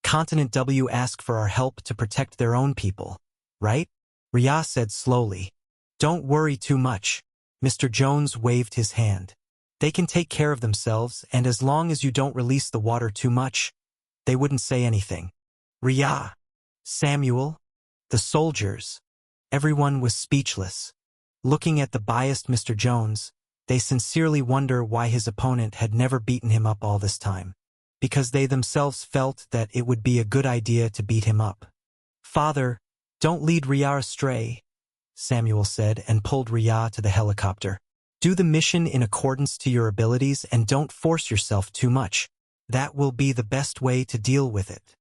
Continent W asked for our help to protect their own people, right? Ria said slowly. Don't worry too much. Mr. Jones waved his hand. They can take care of themselves, and as long as you don't release the water too much, they wouldn't say anything. Ria, Samuel, the soldiers. Everyone was speechless. Looking at the biased Mr. Jones, they sincerely wonder why his opponent had never beaten him up all this time. Because they themselves felt that it would be a good idea to beat him up. Father, don't lead Ria astray, Samuel said and pulled Ria to the helicopter. Do the mission in accordance to your abilities and don't force yourself too much. That will be the best way to deal with it.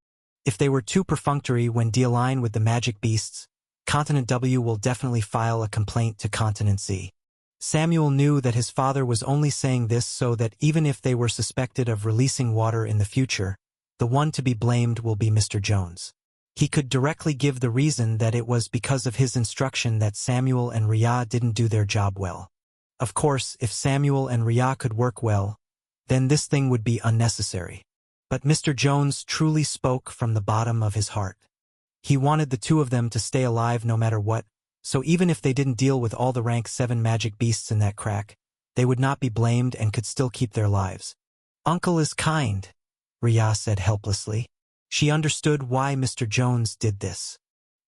If they were too perfunctory when dealing with the magic beasts, Continent W will definitely file a complaint to Continent Z. Samuel knew that his father was only saying this so that even if they were suspected of releasing water in the future, the one to be blamed will be Mr. Jones. He could directly give the reason that it was because of his instruction that Samuel and Rhea didn't do their job well. Of course, if Samuel and Rhea could work well, then this thing would be unnecessary. But Mr. Jones truly spoke from the bottom of his heart. He wanted the two of them to stay alive no matter what, so even if they didn't deal with all the rank 7 magic beasts in that crack, they would not be blamed and could still keep their lives. "Uncle is kind," Rhea said helplessly. She understood why Mr. Jones did this.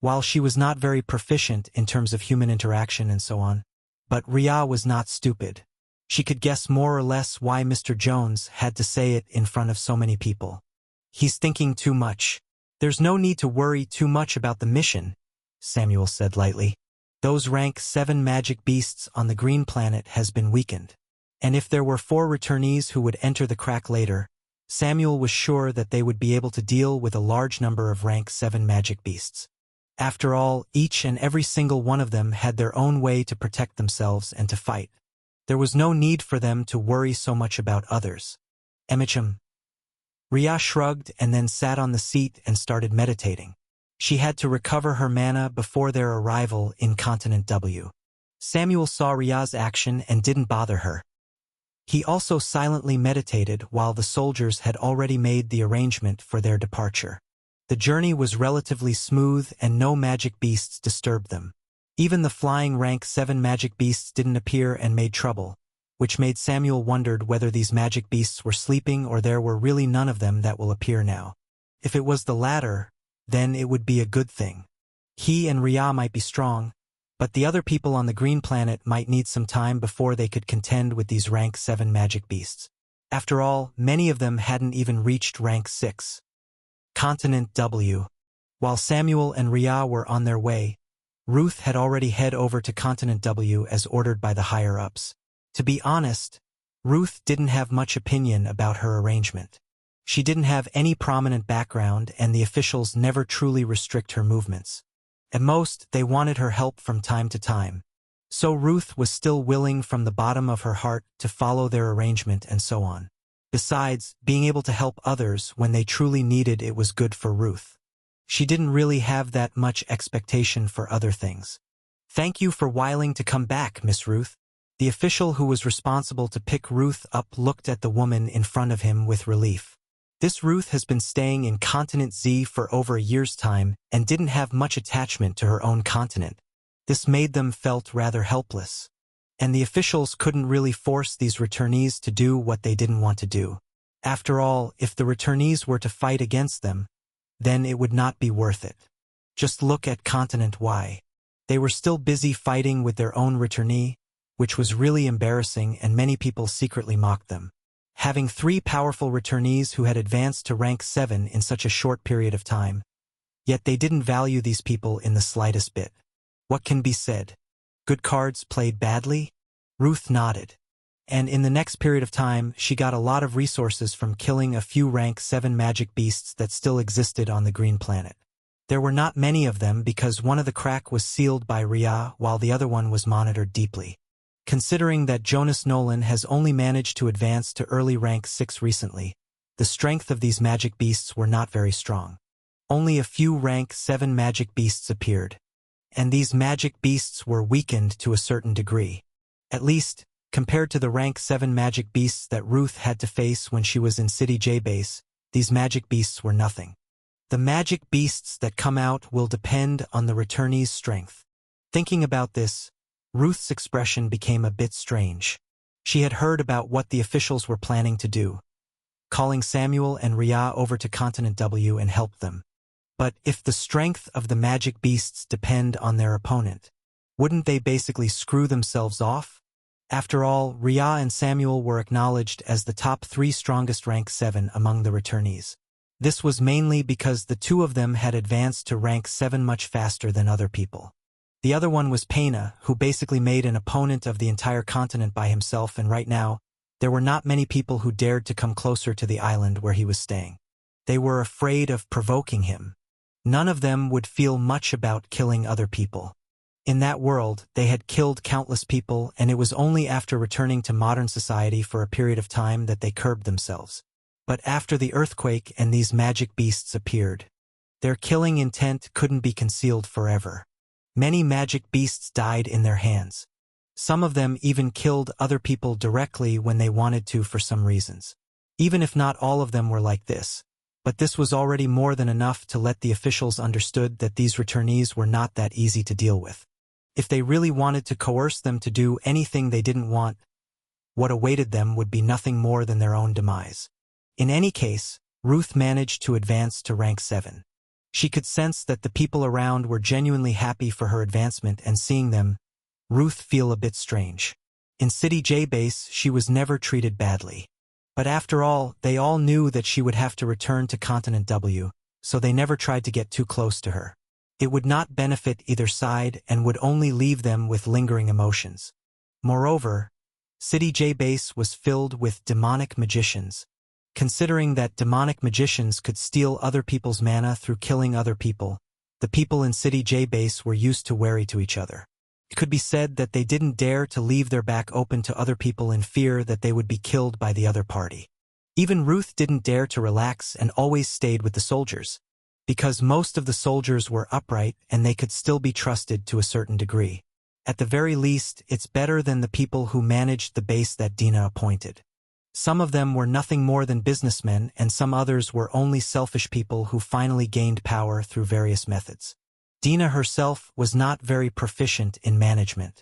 While she was not very proficient in terms of human interaction and so on, but Rhea was not stupid. She could guess more or less why Mr. Jones had to say it in front of so many people. "He's thinking too much. There's no need to worry too much about the mission," Samuel said lightly. "Those rank 7 magic beasts on the green planet has been weakened. And if there were 4 returnees who would enter the crack later, Samuel was sure that they would be able to deal with a large number of rank 7 magic beasts. After all, each and every single one of them had their own way to protect themselves and to fight. There was no need for them to worry so much about others." "Emicham." Rhea shrugged and then sat on the seat and started meditating. She had to recover her mana before their arrival in Continent W. Samuel saw Rhea's action and didn't bother her. He also silently meditated while the soldiers had already made the arrangement for their departure. The journey was relatively smooth and no magic beasts disturbed them. Even the flying rank 7 magic beasts didn't appear and made trouble, which made Samuel wondered whether these magic beasts were sleeping or there were really none of them that will appear now. If it was the latter, then it would be a good thing. He and Rhea might be strong, but the other people on the green planet might need some time before they could contend with these rank 7 magic beasts. After all, many of them hadn't even reached rank 6. Continent W. While Samuel and Rhea were on their way, Ruth had already head over to Continent W as ordered by the higher-ups. To be honest, Ruth didn't have much opinion about her arrangement. She didn't have any prominent background and the officials never truly restrict her movements. At most, they wanted her help from time to time. So Ruth was still willing from the bottom of her heart to follow their arrangement and so on. Besides, being able to help others when they truly needed it was good for Ruth. She didn't really have that much expectation for other things. "Thank you for whiling to come back, Miss Ruth." The official who was responsible to pick Ruth up looked at the woman in front of him with relief. This Ruth has been staying in Continent Z for over a year's time and didn't have much attachment to her own continent. This made them felt rather helpless. And the officials couldn't really force these returnees to do what they didn't want to do. After all, if the returnees were to fight against them, then it would not be worth it. Just look at Continent Y. They were still busy fighting with their own returnee, which was really embarrassing and many people secretly mocked them. Having 3 powerful returnees who had advanced to rank 7 in such a short period of time, yet they didn't value these people in the slightest bit. What can be said? Good cards played badly? Ruth nodded. And in the next period of time, she got a lot of resources from killing a few rank 7 magic beasts that still existed on the green planet. There were not many of them because one of the crack was sealed by Rhea while the other one was monitored deeply. Considering that Jonas Nolan has only managed to advance to early rank 6 recently, the strength of these magic beasts were not very strong. Only a few rank 7 magic beasts appeared. And these magic beasts were weakened to a certain degree. At least, compared to the rank 7 magic beasts that Ruth had to face when she was in City J base, these magic beasts were nothing. The magic beasts that come out will depend on the returnee's strength. Thinking about this, Ruth's expression became a bit strange. She had heard about what the officials were planning to do, calling Samuel and Rhea over to Continent W and help them. But if the strength of the magic beasts depend on their opponent, wouldn't they basically screw themselves off? After all, Rhea and Samuel were acknowledged as the top 3 strongest rank 7 among the returnees. This was mainly because the 2 of them had advanced to rank 7 much faster than other people. The other one was Pena, who basically made an opponent of the entire continent by himself, and right now, there were not many people who dared to come closer to the island where he was staying. They were afraid of provoking him. None of them would feel much about killing other people. In that world, they had killed countless people, and it was only after returning to modern society for a period of time that they curbed themselves. But after the earthquake and these magic beasts appeared, Their killing intent couldn't be concealed forever. Many magic beasts died in their hands. Some of them even killed other people directly when they wanted to for some reasons. Even if not all of them were like this. But this was already more than enough to let the officials understood that these returnees were not that easy to deal with. If they really wanted to coerce them to do anything they didn't want, what awaited them would be nothing more than their own demise. In any case, Ruth managed to advance to rank 7. She could sense that the people around were genuinely happy for her advancement, and seeing them, Ruth feel a bit strange. In City J base, she was never treated badly. But after all, they all knew that she would have to return to Continent W, so they never tried to get too close to her. It would not benefit either side and would only leave them with lingering emotions. Moreover, City J base was filled with demonic magicians. Considering that demonic magicians could steal other people's mana through killing other people, the people in City J base were used to wary to each other. It could be said that they didn't dare to leave their back open to other people in fear that they would be killed by the other party. Even Ruth didn't dare to relax and always stayed with the soldiers, because most of the soldiers were upright and they could still be trusted to a certain degree. At the very least, it's better than the people who managed the base that Dina appointed. Some of them were nothing more than businessmen, and some others were only selfish people who finally gained power through various methods. Dina herself was not very proficient in management,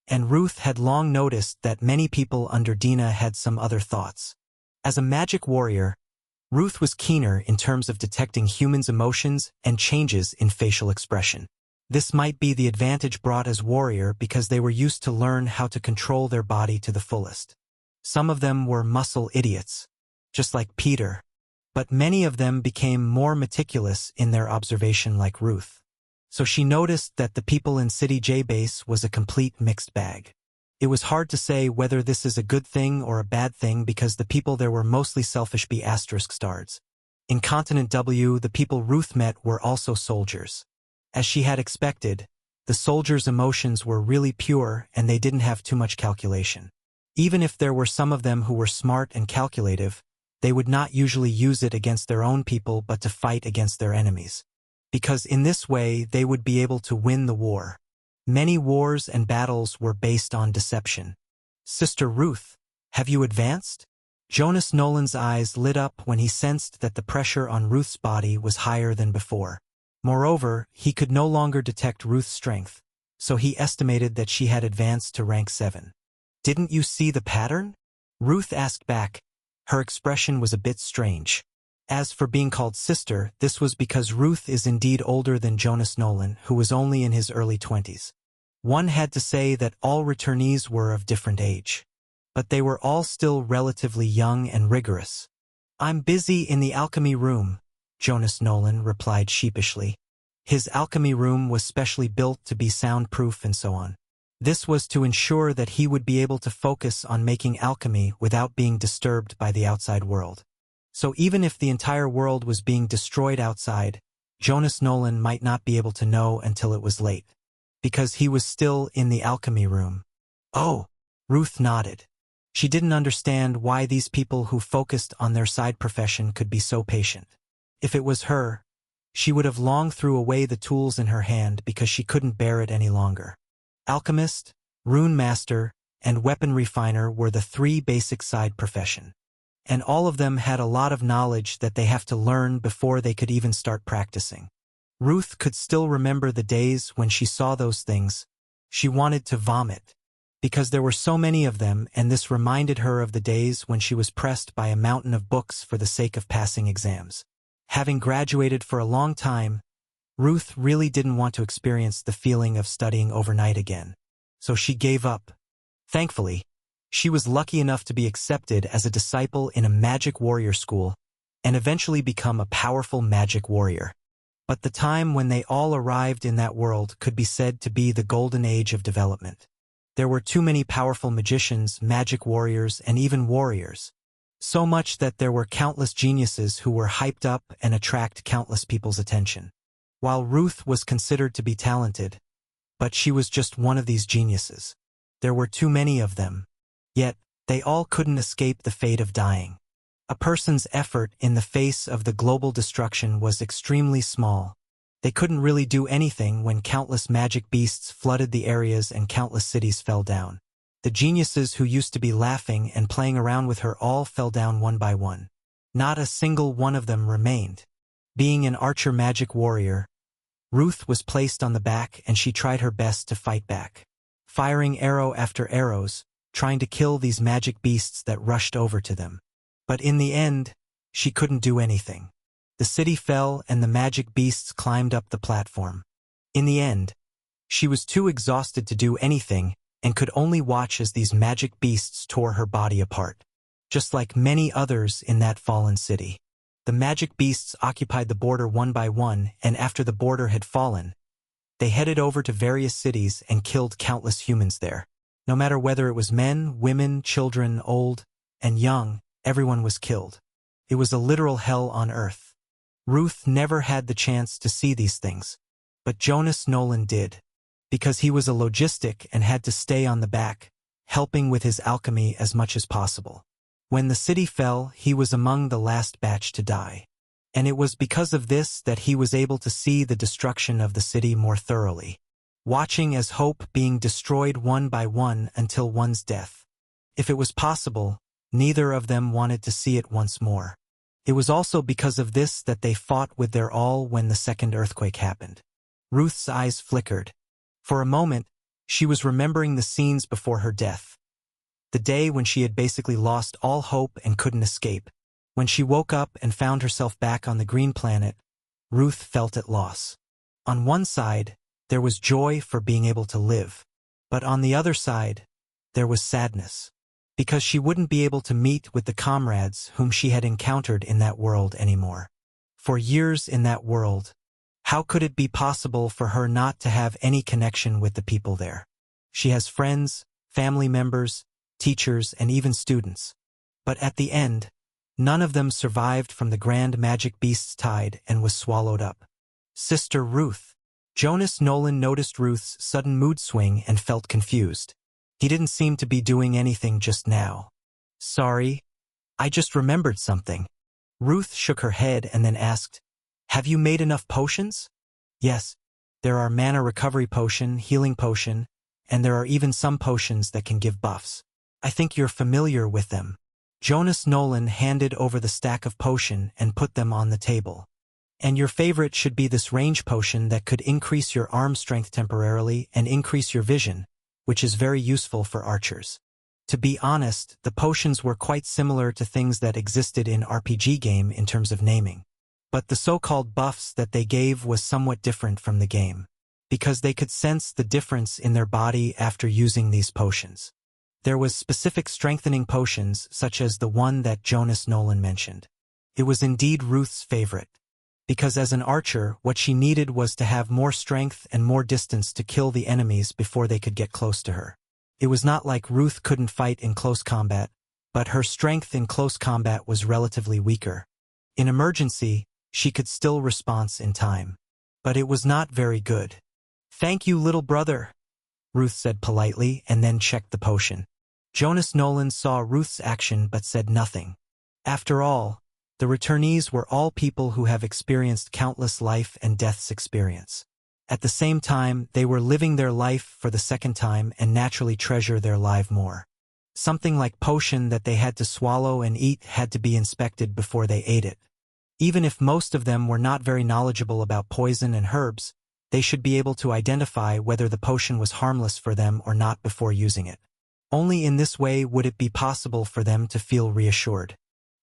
and Ruth had long noticed that many people under Dina had some other thoughts. As a magic warrior, Ruth was keener in terms of detecting humans' emotions and changes in facial expression. This might be the advantage brought as warrior because they were used to learn how to control their body to the fullest. Some of them were muscle idiots, just like Peter, but many of them became more meticulous in their observation like Ruth. So she noticed that the people in City J base was a complete mixed bag. It was hard to say whether this is a good thing or a bad thing because the people there were mostly selfish B****stards. In Continent W, the people Ruth met were also soldiers. As she had expected, the soldiers' emotions were really pure and they didn't have too much calculation. Even if there were some of them who were smart and calculative, they would not usually use it against their own people but to fight against their enemies. Because in this way they would be able to win the war. Many wars and battles were based on deception. Sister Ruth, have you advanced? Jonas Nolan's eyes lit up when he sensed that the pressure on Ruth's body was higher than before. Moreover, he could no longer detect Ruth's strength, so he estimated that she had advanced to rank 7. Didn't you see the pattern? Ruth asked back. Her expression was a bit strange. As for being called sister, this was because Ruth is indeed older than Jonas Nolan, who was only in his early 20s. One had to say that all returnees were of different age. But they were all still relatively young and rigorous. I'm busy in the alchemy room, Jonas Nolan replied sheepishly. His alchemy room was specially built to be soundproof and so on. This was to ensure that he would be able to focus on making alchemy without being disturbed by the outside world. So even if the entire world was being destroyed outside, Jonas Nolan might not be able to know until it was late, because he was still in the alchemy room. Oh, Ruth nodded. She didn't understand why these people who focused on their side profession could be so patient. If it was her, she would have long threw away the tools in her hand because she couldn't bear it any longer. Alchemist, Runemaster, and weapon refiner were the 3 basic side profession. And all of them had a lot of knowledge that they have to learn before they could even start practicing. Ruth could still remember the days when she saw those things. She wanted to vomit, because there were so many of them, and this reminded her of the days when she was pressed by a mountain of books for the sake of passing exams. Having graduated for a long time, Ruth really didn't want to experience the feeling of studying overnight again. So she gave up. Thankfully, she was lucky enough to be accepted as a disciple in a magic warrior school and eventually become a powerful magic warrior. But the time when they all arrived in that world could be said to be the golden age of development. There were too many powerful magicians, magic warriors, and even warriors. So much that there were countless geniuses who were hyped up and attract countless people's attention. While Ruth was considered to be talented, but she was just one of these geniuses. There were too many of them. Yet, they all couldn't escape the fate of dying. A person's effort in the face of the global destruction was extremely small. They couldn't really do anything when countless magic beasts flooded the areas and countless cities fell down. The geniuses who used to be laughing and playing around with her all fell down one by one. Not a single one of them remained. Being an archer magic warrior, Ruth was placed on the back and she tried her best to fight back. Firing arrow after arrows, trying to kill these magic beasts that rushed over to them. But in the end, she couldn't do anything. The city fell and the magic beasts climbed up the platform. In the end, she was too exhausted to do anything and could only watch as these magic beasts tore her body apart. Just like many others in that fallen city. The magic beasts occupied the border one by one, and after the border had fallen, they headed over to various cities and killed countless humans there. No matter whether it was men, women, children, old, and young, everyone was killed. It was a literal hell on earth. Ruth never had the chance to see these things, but Jonas Nolan did, because he was a logistic and had to stay on the back, helping with his alchemy as much as possible. When the city fell, he was among the last batch to die. And it was because of this that he was able to see the destruction of the city more thoroughly, watching as hope being destroyed one by one until one's death. If it was possible, neither of them wanted to see it once more. It was also because of this that they fought with their all when the second earthquake happened. Ruth's eyes flickered. For a moment, she was remembering the scenes before her death. The day when she had basically lost all hope and couldn't escape. When she woke up and found herself back on the green planet, Ruth felt at loss. On one side, there was joy for being able to live. But on the other side, there was sadness. Because she wouldn't be able to meet with the comrades whom she had encountered in that world anymore. For years in that world, how could it be possible for her not to have any connection with the people there? She has friends, family members, teachers, and even students. But at the end, none of them survived from the grand magic beast's tide and was swallowed up. Sister Ruth. Jonas Nolan noticed Ruth's sudden mood swing and felt confused. He didn't seem to be doing anything just now. Sorry, I just remembered something. Ruth shook her head and then asked, "Have you made enough potions?" "Yes, there are mana recovery potion, healing potion, and there are even some potions that can give buffs. I think you're familiar with them." Jonas Nolan handed over the stack of potion and put them on the table. "And your favorite should be this range potion that could increase your arm strength temporarily and increase your vision, which is very useful for archers." To be honest, the potions were quite similar to things that existed in RPG game in terms of naming. But the so-called buffs that they gave was somewhat different from the game, because they could sense the difference in their body after using these potions. There was specific strengthening potions, such as the one that Jonas Nolan mentioned. It was indeed Ruth's favorite, because as an archer, what she needed was to have more strength and more distance to kill the enemies before they could get close to her. It was not like Ruth couldn't fight in close combat, but her strength in close combat was relatively weaker. In emergency, she could still respond in time. But it was not very good. "Thank you, little brother," Ruth said politely and then checked the potion. Jonas Nolan saw Ruth's action but said nothing. After all, the returnees were all people who have experienced countless life and death's experience. At the same time, they were living their life for the second time and naturally treasure their life more. Something like potion that they had to swallow and eat had to be inspected before they ate it. Even if most of them were not very knowledgeable about poison and herbs, they should be able to identify whether the potion was harmless for them or not before using it. Only in this way would it be possible for them to feel reassured.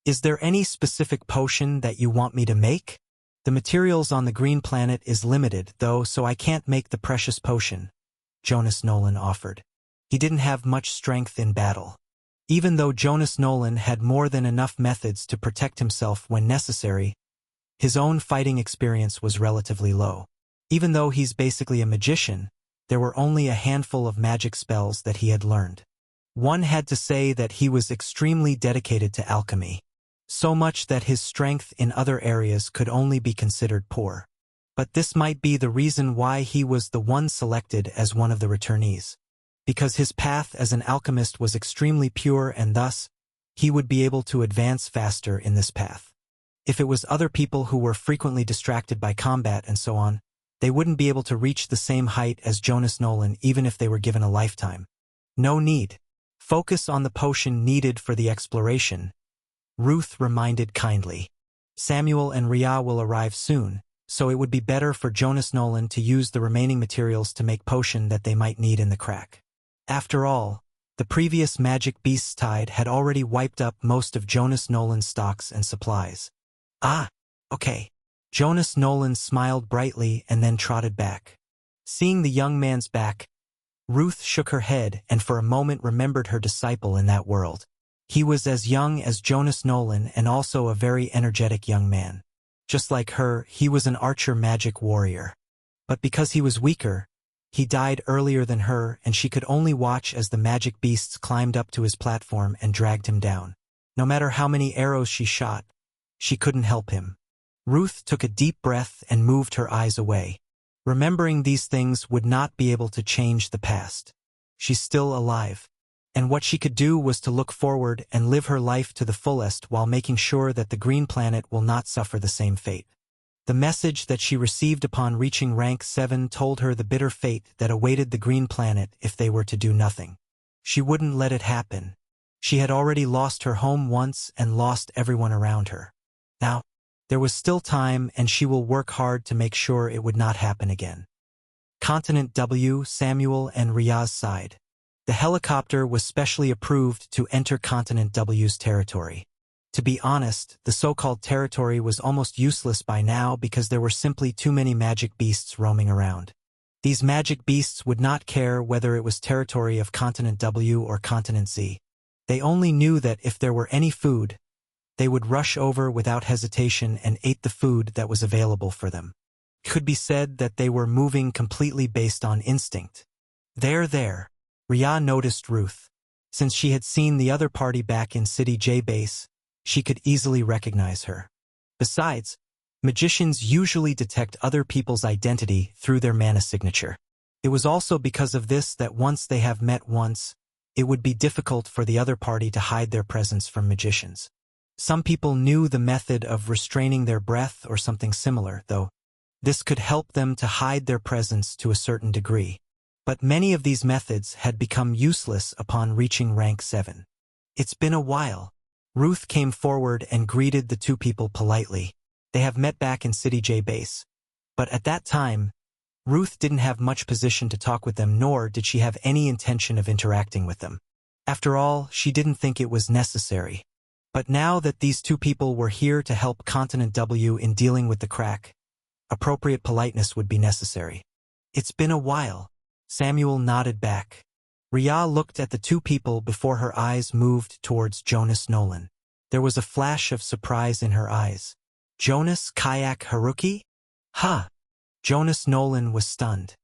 "Is there any specific potion that you want me to make? The materials on the green planet is limited, though, so I can't make the precious potion," Jonas Nolan offered. He didn't have much strength in battle. Even though Jonas Nolan had more than enough methods to protect himself when necessary, his own fighting experience was relatively low. Even though he's basically a magician, there were only a handful of magic spells that he had learned. One had to say that he was extremely dedicated to alchemy, so much that his strength in other areas could only be considered poor. But this might be the reason why he was the one selected as one of the returnees. Because his path as an alchemist was extremely pure and thus, he would be able to advance faster in this path. If it was other people who were frequently distracted by combat and so on, they wouldn't be able to reach the same height as Jonas Nolan even if they were given a lifetime. No need. Focus on the potion needed for the exploration, Ruth reminded kindly. Samuel and Rhea will arrive soon, so it would be better for Jonas Nolan to use the remaining materials to make potion that they might need in the crack. After all, the previous magic beast's tide had already wiped up most of Jonas Nolan's stocks and supplies. Ah, okay. Jonas Nolan smiled brightly and then trotted back. Seeing the young man's back, Ruth shook her head and for a moment remembered her disciple in that world. He was as young as Jonas Nolan and also a very energetic young man. Just like her, he was an archer magic warrior. But because he was weaker, he died earlier than her and she could only watch as the magic beasts climbed up to his platform and dragged him down. No matter how many arrows she shot, she couldn't help him. Ruth took a deep breath and moved her eyes away. Remembering these things would not be able to change the past. She's still alive. And what she could do was to look forward and live her life to the fullest while making sure that the green planet will not suffer the same fate. The message that she received upon reaching rank 7 told her the bitter fate that awaited the green planet if they were to do nothing. She wouldn't let it happen. She had already lost her home once and lost everyone around her. Now, there was still time and she will work hard to make sure it would not happen again. Continent W, Samuel and Rhea's side. The helicopter was specially approved to enter Continent W's territory. To be honest, the so-called territory was almost useless by now because there were simply too many magic beasts roaming around. These magic beasts would not care whether it was territory of Continent W or Continent Z. They only knew that if there were any food, they would rush over without hesitation and ate the food that was available for them. It could be said that they were moving completely based on instinct. There. Rhea noticed Ruth. Since she had seen the other party back in City J base, she could easily recognize her. Besides, magicians usually detect other people's identity through their mana signature. It was also because of this that once they have met once, it would be difficult for the other party to hide their presence from magicians. Some people knew the method of restraining their breath or something similar, though. This could help them to hide their presence to a certain degree. But many of these methods had become useless upon reaching rank 7. It's been a while. Ruth came forward and greeted the two people politely. They have met back in City J base. But at that time, Ruth didn't have much position to talk with them, nor did she have any intention of interacting with them. After all, she didn't think it was necessary. But now that these two people were here to help Continent W in dealing with the crack, appropriate politeness would be necessary. It's been a while. Samuel nodded back. Rhea looked at the two people before her eyes moved towards Jonas Nolan. There was a flash of surprise in her eyes. Jonas Kayak Haruki? Ha! Jonas Nolan was stunned.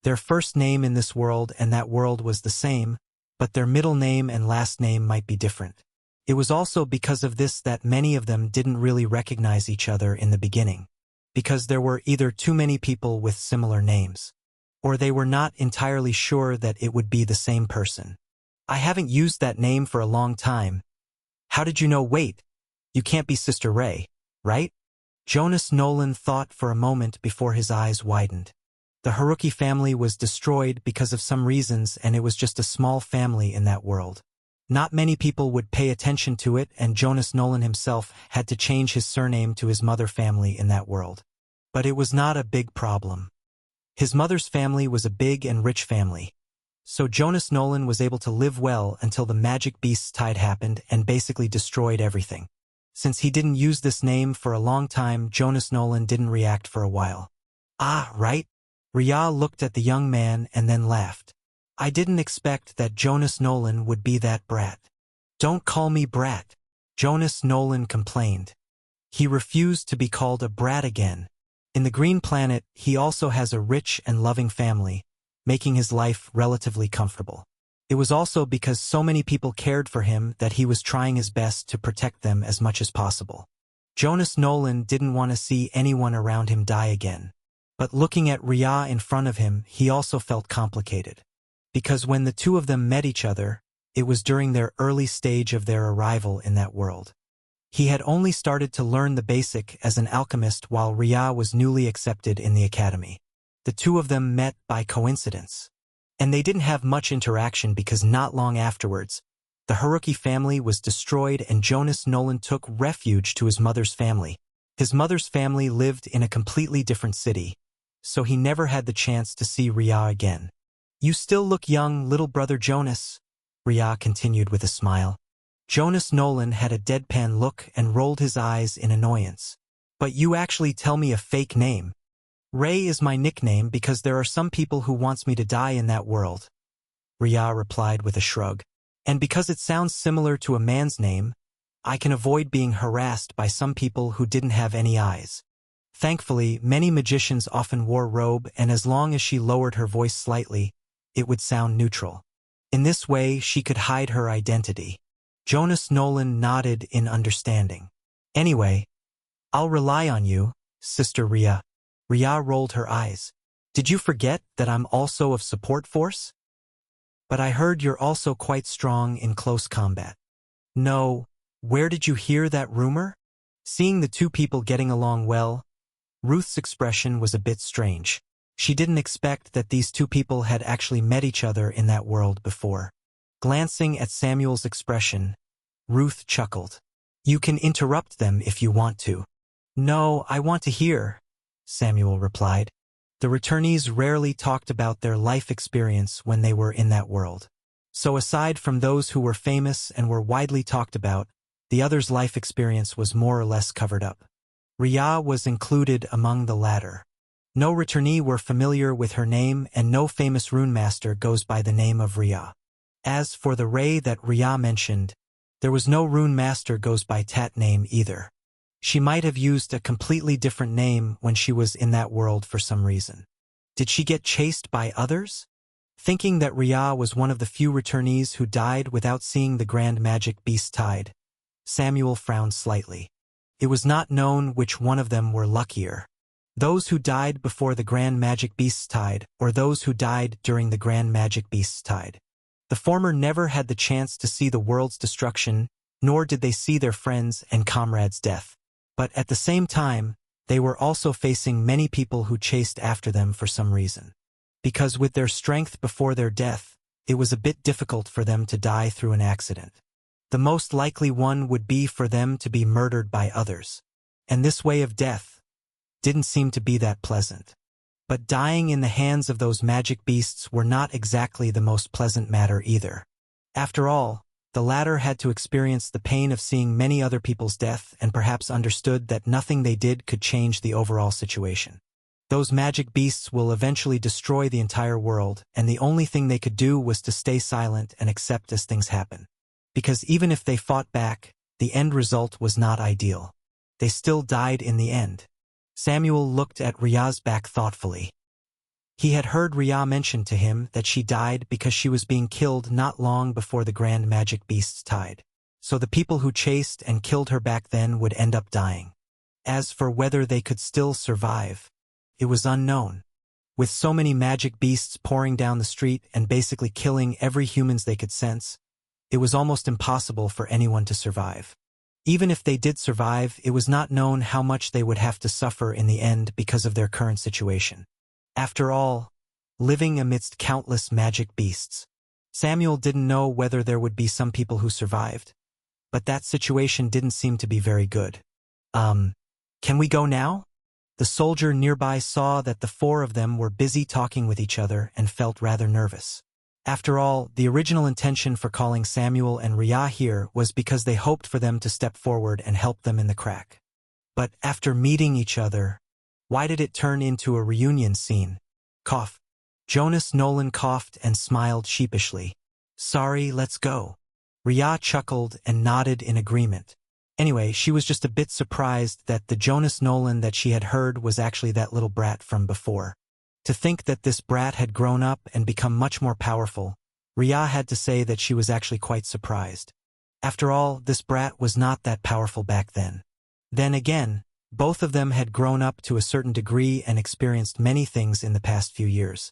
Their first name in this world and that world was the same, but their middle name and last name might be different. It was also because of this that many of them didn't really recognize each other in the beginning, because there were either too many people with similar names, or they were not entirely sure that it would be the same person. I haven't used that name for a long time. How did you know? Wait, you can't be Sister Ray, right? Jonas Nolan thought for a moment before his eyes widened. The Haruki family was destroyed because of some reasons and it was just a small family in that world. Not many people would pay attention to it and Jonas Nolan himself had to change his surname to his mother family in that world. But it was not a big problem. His mother's family was a big and rich family. So Jonas Nolan was able to live well until the magic beast's tide happened and basically destroyed everything. Since he didn't use this name for a long time, Jonas Nolan didn't react for a while. Ah, right? Rhea looked at the young man and then laughed. I didn't expect that Jonas Nolan would be that brat. Don't call me brat, Jonas Nolan complained. He refused to be called a brat again. In the Green Planet, he also has a rich and loving family, making his life relatively comfortable. It was also because so many people cared for him that he was trying his best to protect them as much as possible. Jonas Nolan didn't want to see anyone around him die again. But looking at Rhea in front of him, he also felt complicated. Because when the two of them met each other, It was during their early stage of their arrival in that world. He had only started to learn the basic as an alchemist while Ria was newly accepted in the academy. The two of them met by coincidence. And they didn't have much interaction because not long afterwards, the Haruki family was destroyed and Jonas Nolan took refuge to his mother's family. His mother's family lived in a completely different city, so he never had the chance to see Ria again. "You still look young, little brother Jonas," Ria continued with a smile. Jonas Nolan had a deadpan look and rolled his eyes in annoyance. "But you actually tell me a fake name. Ray is my nickname because there are some people who wants me to die in that world," Ria replied with a shrug. "And because it sounds similar to a man's name, I can avoid being harassed by some people who didn't have any eyes." Thankfully, many magicians often wore robe, and as long as she lowered her voice slightly, it would sound neutral. In this way, she could hide her identity. Jonas Nolan nodded in understanding. "Anyway, I'll rely on you, Sister Ria." Ria rolled her eyes. "Did you forget that I'm also of support force? But I heard you're also quite strong in close combat." "No, where did you hear that rumor?" Seeing the two people getting along well, Ruth's expression was a bit strange. She didn't expect that these two people had actually met each other in that world before. Glancing at Samuel's expression, Ruth chuckled. "You can interrupt them if you want to." "No, I want to hear," Samuel replied. The returnees rarely talked about their life experience when they were in that world. So aside from those who were famous and were widely talked about, the others' life experience was more or less covered up. Ria was included among the latter. No returnee were familiar with her name, and no famous Runemaster goes by the name of Ria. As for the Ray that Ria mentioned, there was no Runemaster goes by that name either. She might have used a completely different name when she was in that world for some reason. Did she get chased by others? Thinking that Ria was one of the few returnees who died without seeing the Grand Magic Beast tide, Samuel frowned slightly. It was not known which one of them were luckier. Those who died before the Grand Magic Beast's tide, or those who died during the Grand Magic Beast's tide. The former never had the chance to see the world's destruction, nor did they see their friends and comrades' death. But at the same time, they were also facing many people who chased after them for some reason. Because with their strength before their death, it was a bit difficult for them to die through an accident. The most likely one would be for them to be murdered by others. And this way of death didn't seem to be that pleasant. But dying in the hands of those magic beasts were not exactly the most pleasant matter either. After all, the latter had to experience the pain of seeing many other people's death and perhaps understood that nothing they did could change the overall situation. Those magic beasts will eventually destroy the entire world, and the only thing they could do was to stay silent and accept as things happen. Because even if they fought back, the end result was not ideal. They still died in the end. Samuel looked at Ria's back thoughtfully. He had heard Ria mention to him that she died because she was being killed not long before the Grand Magic Beast's tide. So the people who chased and killed her back then would end up dying. As for whether they could still survive, it was unknown. With so many magic beasts pouring down the street and basically killing every humans they could sense, it was almost impossible for anyone to survive. Even if they did survive, it was not known how much they would have to suffer in the end because of their current situation. After all, living amidst countless magic beasts, Samuel didn't know whether there would be some people who survived. But that situation didn't seem to be very good. Can we go now?" The soldier nearby saw that the four of them were busy talking with each other and felt rather nervous. After all, the original intention for calling Samuel and Ria here was because they hoped for them to step forward and help them in the crack. But after meeting each other, why did it turn into a reunion scene? Cough. Jonas Nolan coughed and smiled sheepishly. "Sorry, let's go." Ria chuckled and nodded in agreement. Anyway, she was just a bit surprised that the Jonas Nolan that she had heard was actually that little brat from before. To think that this brat had grown up and become much more powerful, Ria had to say that she was actually quite surprised. After all, this brat was not that powerful back then. Then again, both of them had grown up to a certain degree and experienced many things in the past few years.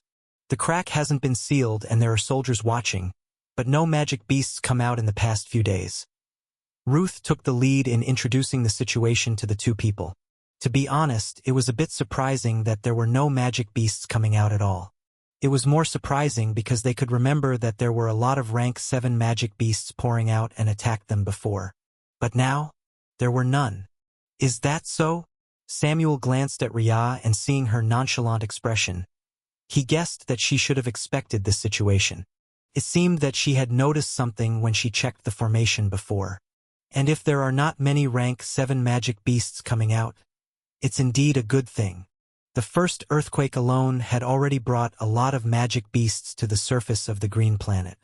The crack hasn't been sealed and there are soldiers watching, but no magic beasts come out in the past few days. Ruth took the lead in introducing the situation to the two people. To be honest, it was a bit surprising that there were no magic beasts coming out at all. It was more surprising because they could remember that there were a lot of rank 7 magic beasts pouring out and attacked them before. But now, there were none. Is that so? Samuel glanced at Rhea, and seeing her nonchalant expression, he guessed that she should have expected this situation. It seemed that she had noticed something when she checked the formation before. And if there are not many rank 7 magic beasts coming out, it's indeed a good thing. The first earthquake alone had already brought a lot of magic beasts to the surface of the green planet.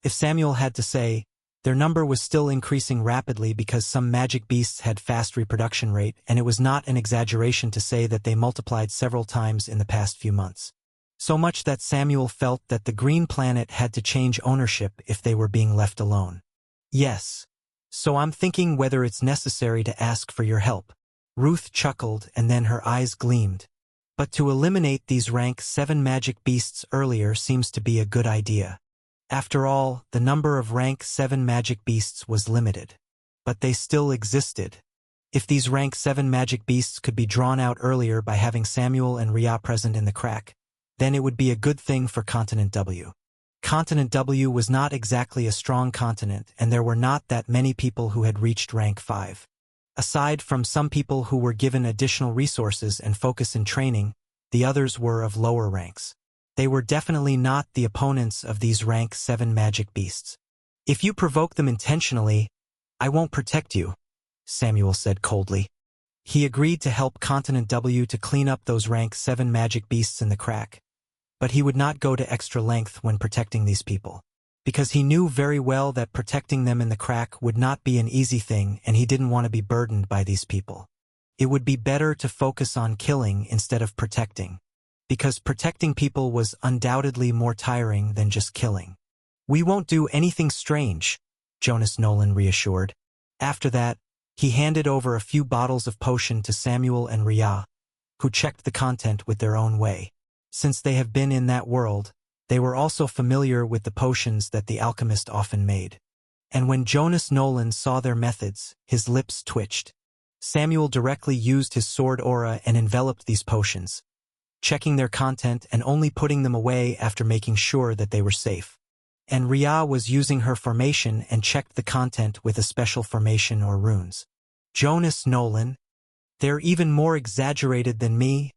If Samuel had to say, their number was still increasing rapidly because some magic beasts had fast reproduction rate, and it was not an exaggeration to say that they multiplied several times in the past few months. So much that Samuel felt that the green planet had to change ownership if they were being left alone. Yes. So I'm thinking whether it's necessary to ask for your help. Ruth chuckled, and then her eyes gleamed. But to eliminate these rank 7 magic beasts earlier seems to be a good idea. After all, the number of rank 7 magic beasts was limited. But they still existed. If these rank 7 magic beasts could be drawn out earlier by having Samuel and Rhea present in the crack, then it would be a good thing for Continent W. Continent W was not exactly a strong continent, and there were not that many people who had reached rank 5. Aside from some people who were given additional resources and focus in training, the others were of lower ranks. They were definitely not the opponents of these rank 7 magic beasts. If you provoke them intentionally, I won't protect you, Samuel said coldly. He agreed to help Continent W to clean up those rank 7 magic beasts in the crack. But he would not go to extra length when protecting these people, because he knew very well that protecting them in the crack would not be an easy thing, and he didn't want to be burdened by these people. It would be better to focus on killing instead of protecting, because protecting people was undoubtedly more tiring than just killing. We won't do anything strange, Jonas Nolan reassured. After that, he handed over a few bottles of potion to Samuel and Rhea, who checked the content with their own way. Since they have been in that world, they were also familiar with the potions that the alchemist often made. And when Jonas Nolan saw their methods, his lips twitched. Samuel directly used his sword aura and enveloped these potions, checking their content and only putting them away after making sure that they were safe. And Rhea was using her formation and checked the content with a special formation or runes. Jonas Nolan? They're even more exaggerated than me,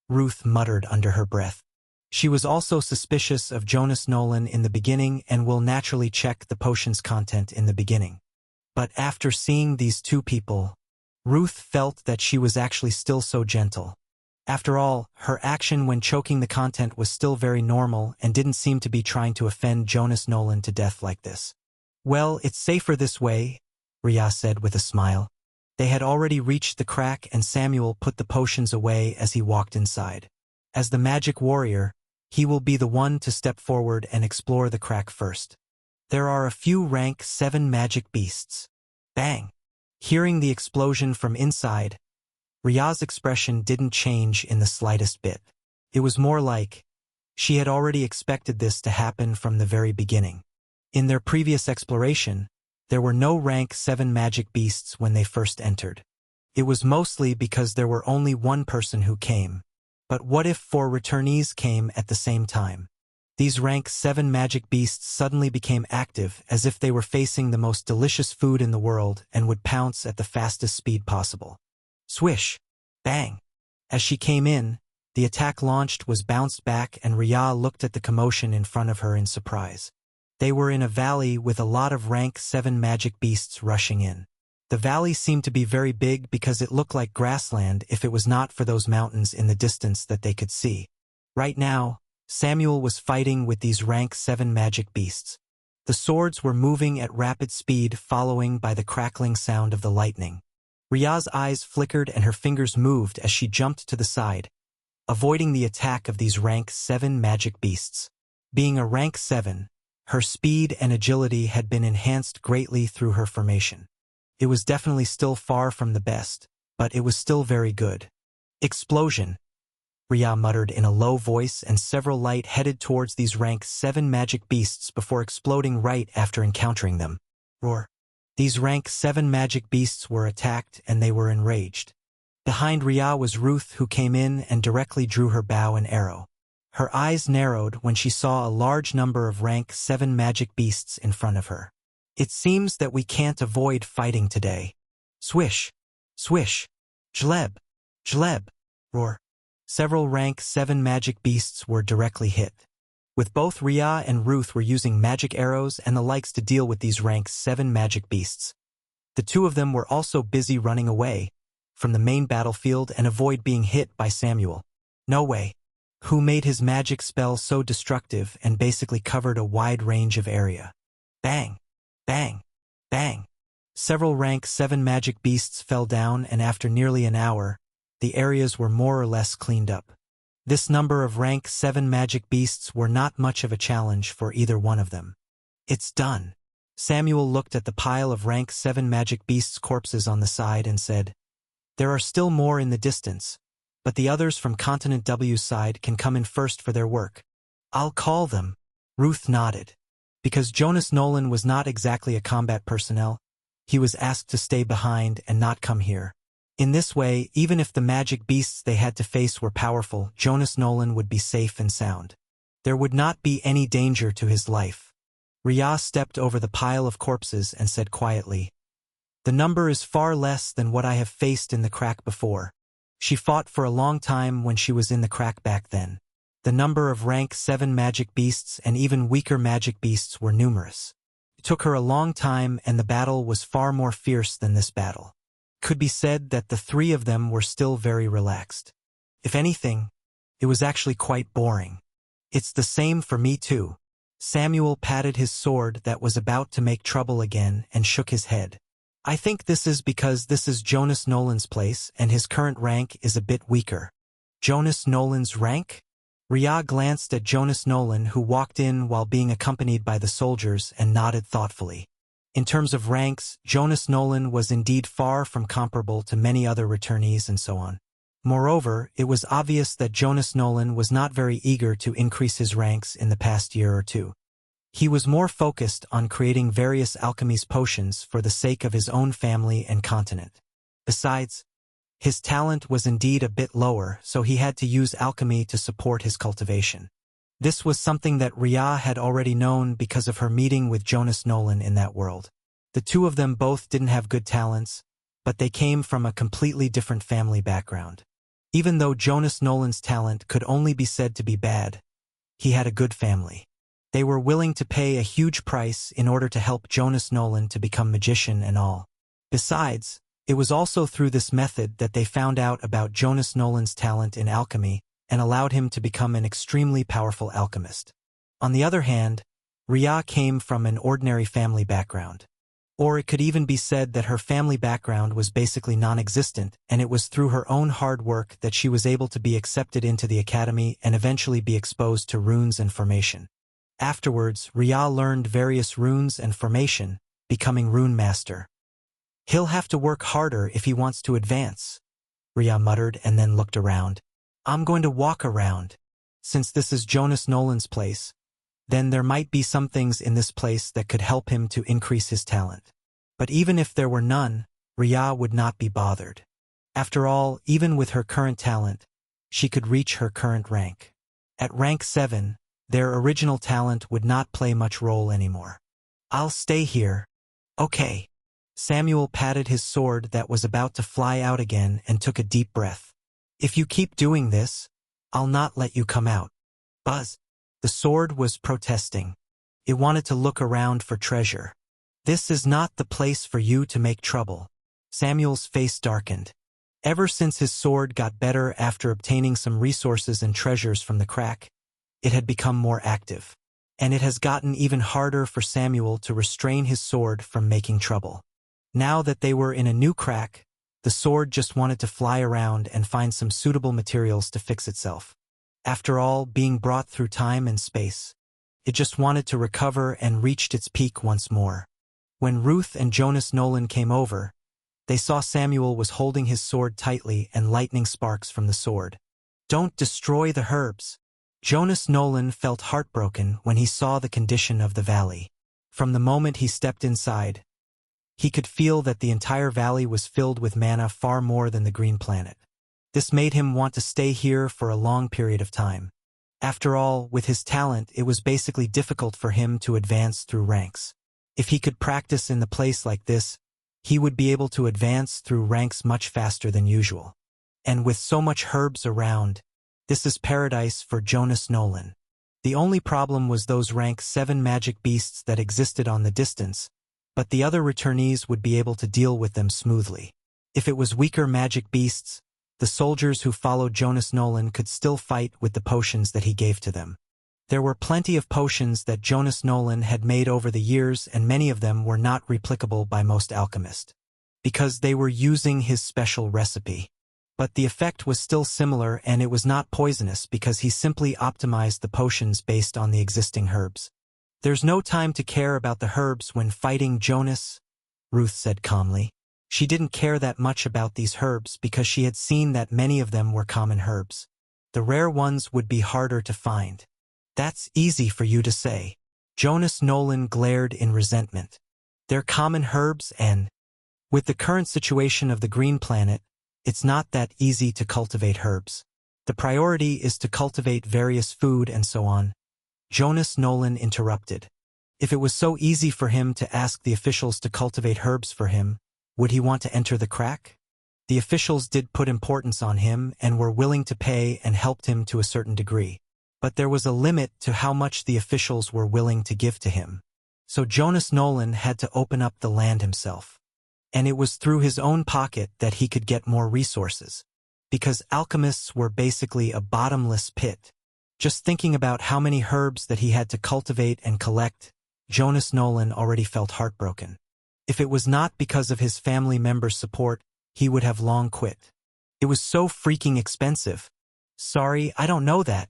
Ruth muttered under her breath. She was also suspicious of Jonas Nolan in the beginning and will naturally check the potion's content in the beginning. But after seeing these two people, Ruth felt that she was actually still so gentle. After all, her action when choking the content was still very normal and didn't seem to be trying to offend Jonas Nolan to death like this. Well, it's safer this way, Rhea said with a smile. They had already reached the crack, and Samuel put the potions away as he walked inside. As the magic warrior, he will be the one to step forward and explore the crack first. There are a few rank 7 magic beasts. Bang! Hearing the explosion from inside, Rhea's expression didn't change in the slightest bit. It was more like she had already expected this to happen from the very beginning. In their previous exploration, there were no rank 7 magic beasts when they first entered. It was mostly because there were only one person who came. But what if 4 returnees came at the same time? These rank 7 magic beasts suddenly became active, as if they were facing the most delicious food in the world and would pounce at the fastest speed possible. Swish! Bang! As she came in, the attack launched was bounced back, and Rhea looked at the commotion in front of her in surprise. They were in a valley with a lot of rank 7 magic beasts rushing in. The valley seemed to be very big because it looked like grassland if it was not for those mountains in the distance that they could see. Right now, Samuel was fighting with these rank 7 magic beasts. The swords were moving at rapid speed, following by the crackling sound of the lightning. Rhea's eyes flickered and her fingers moved as she jumped to the side, avoiding the attack of these rank 7 magic beasts. Being a rank 7, her speed and agility had been enhanced greatly through her formation. It was definitely still far from the best, but it was still very good. Explosion! Rhea muttered in a low voice, and several light headed towards these rank 7 magic beasts before exploding right after encountering them. Roar. These rank 7 magic beasts were attacked and they were enraged. Behind Rhea was Ruth, who came in and directly drew her bow and arrow. Her eyes narrowed when she saw a large number of rank 7 magic beasts in front of her. It seems that we can't avoid fighting today. Swish. Swish. Jleb. Jleb. Roar. Several rank 7 magic beasts were directly hit. With both Rhea and Ruth were using magic arrows and the likes to deal with these rank 7 magic beasts. The two of them were also busy running away from the main battlefield and avoid being hit by Samuel. No way. Who made his magic spell so destructive and basically covered a wide range of area. Bang. Bang. Bang. Several rank 7 magic beasts fell down, and after nearly an hour, the areas were more or less cleaned up. This number of rank 7 magic beasts were not much of a challenge for either one of them. It's done. Samuel looked at the pile of rank 7 magic beasts' corpses on the side and said, "There are still more in the distance, but the others from Continent W's side can come in first for their work. I'll call them." Ruth nodded. Because Jonas Nolan was not exactly a combat personnel, he was asked to stay behind and not come here. In this way, even if the magic beasts they had to face were powerful, Jonas Nolan would be safe and sound. There would not be any danger to his life. Rhea stepped over the pile of corpses and said quietly, "The number is far less than what I have faced in the crack before. She fought for a long time when she was in the crack back then. The number of rank 7 magic beasts and even weaker magic beasts were numerous. It took her a long time, and the battle was far more fierce than this battle. Could be said that the three of them were still very relaxed. If anything, it was actually quite boring. It's the same for me too." Samuel patted his sword that was about to make trouble again and shook his head. "I think this is because this is Jonas Nolan's place and his current rank is a bit weaker." Jonas Nolan's rank? Rhea glanced at Jonas Nolan, who walked in while being accompanied by the soldiers, and nodded thoughtfully. In terms of ranks, Jonas Nolan was indeed far from comparable to many other returnees and so on. Moreover, it was obvious that Jonas Nolan was not very eager to increase his ranks in the past year or two. He was more focused on creating various alchemy's potions for the sake of his own family and continent. Besides, his talent was indeed a bit lower, so he had to use alchemy to support his cultivation. This was something that Rhea had already known because of her meeting with Jonas Nolan in that world. The two of them both didn't have good talents, but they came from a completely different family background. Even though Jonas Nolan's talent could only be said to be bad, he had a good family. They were willing to pay a huge price in order to help Jonas Nolan to become magician and all. Besides, it was also through this method that they found out about Jonas Nolan's talent in alchemy and allowed him to become an extremely powerful alchemist. On the other hand, Rhea came from an ordinary family background. Or it could even be said that her family background was basically non-existent, and it was through her own hard work that she was able to be accepted into the academy and eventually be exposed to runes and formation. Afterwards, Rhea learned various runes and formation, becoming Runemaster. "He'll have to work harder if he wants to advance," Rhea muttered and then looked around. "I'm going to walk around. Since this is Jonas Nolan's place, then there might be some things in this place that could help him to increase his talent. But even if there were none, Rhea would not be bothered. After all, even with her current talent, she could reach her current rank. At rank 7, their original talent would not play much role anymore. I'll stay here. Okay. Samuel patted his sword that was about to fly out again and took a deep breath. If you keep doing this, I'll not let you come out. Buzz. The sword was protesting. It wanted to look around for treasure. This is not the place for you to make trouble. Samuel's face darkened. Ever since his sword got better after obtaining some resources and treasures from the crack, it had become more active. And it has gotten even harder for Samuel to restrain his sword from making trouble. Now that they were in a new crack, the sword just wanted to fly around and find some suitable materials to fix itself. After all, being brought through time and space, it just wanted to recover and reached its peak once more. When Ruth and Jonas Nolan came over, they saw Samuel was holding his sword tightly and lightning sparks from the sword. Don't destroy the herbs. Jonas Nolan felt heartbroken when he saw the condition of the valley. From the moment he stepped inside, he could feel that the entire valley was filled with mana far more than the green planet. This made him want to stay here for a long period of time. After all, with his talent, it was basically difficult for him to advance through ranks. If he could practice in the place like this, he would be able to advance through ranks much faster than usual. And with so much herbs around, this is paradise for Jonas Nolan. The only problem was those rank 7 magic beasts that existed on the distance, but the other returnees would be able to deal with them smoothly. If it was weaker magic beasts, the soldiers who followed Jonas Nolan could still fight with the potions that he gave to them. There were plenty of potions that Jonas Nolan had made over the years, and many of them were not replicable by most alchemists, because they were using his special recipe. But the effect was still similar, and it was not poisonous because he simply optimized the potions based on the existing herbs. "There's no time to care about the herbs when fighting Jonas," Ruth said calmly. She didn't care that much about these herbs because she had seen that many of them were common herbs. The rare ones would be harder to find. "That's easy for you to say." Jonas Nolan glared in resentment. "They're common herbs, and with the current situation of the green planet, it's not that easy to cultivate herbs. The priority is to cultivate various food and so on." Jonas Nolan interrupted. If it was so easy for him to ask the officials to cultivate herbs for him, would he want to enter the crack? The officials did put importance on him and were willing to pay and helped him to a certain degree. But there was a limit to how much the officials were willing to give to him. So Jonas Nolan had to open up the land himself. And it was through his own pocket that he could get more resources. Because alchemists were basically a bottomless pit. Just thinking about how many herbs that he had to cultivate and collect, Jonas Nolan already felt heartbroken. If it was not because of his family members' support, he would have long quit. It was so freaking expensive. "Sorry, I don't know that,"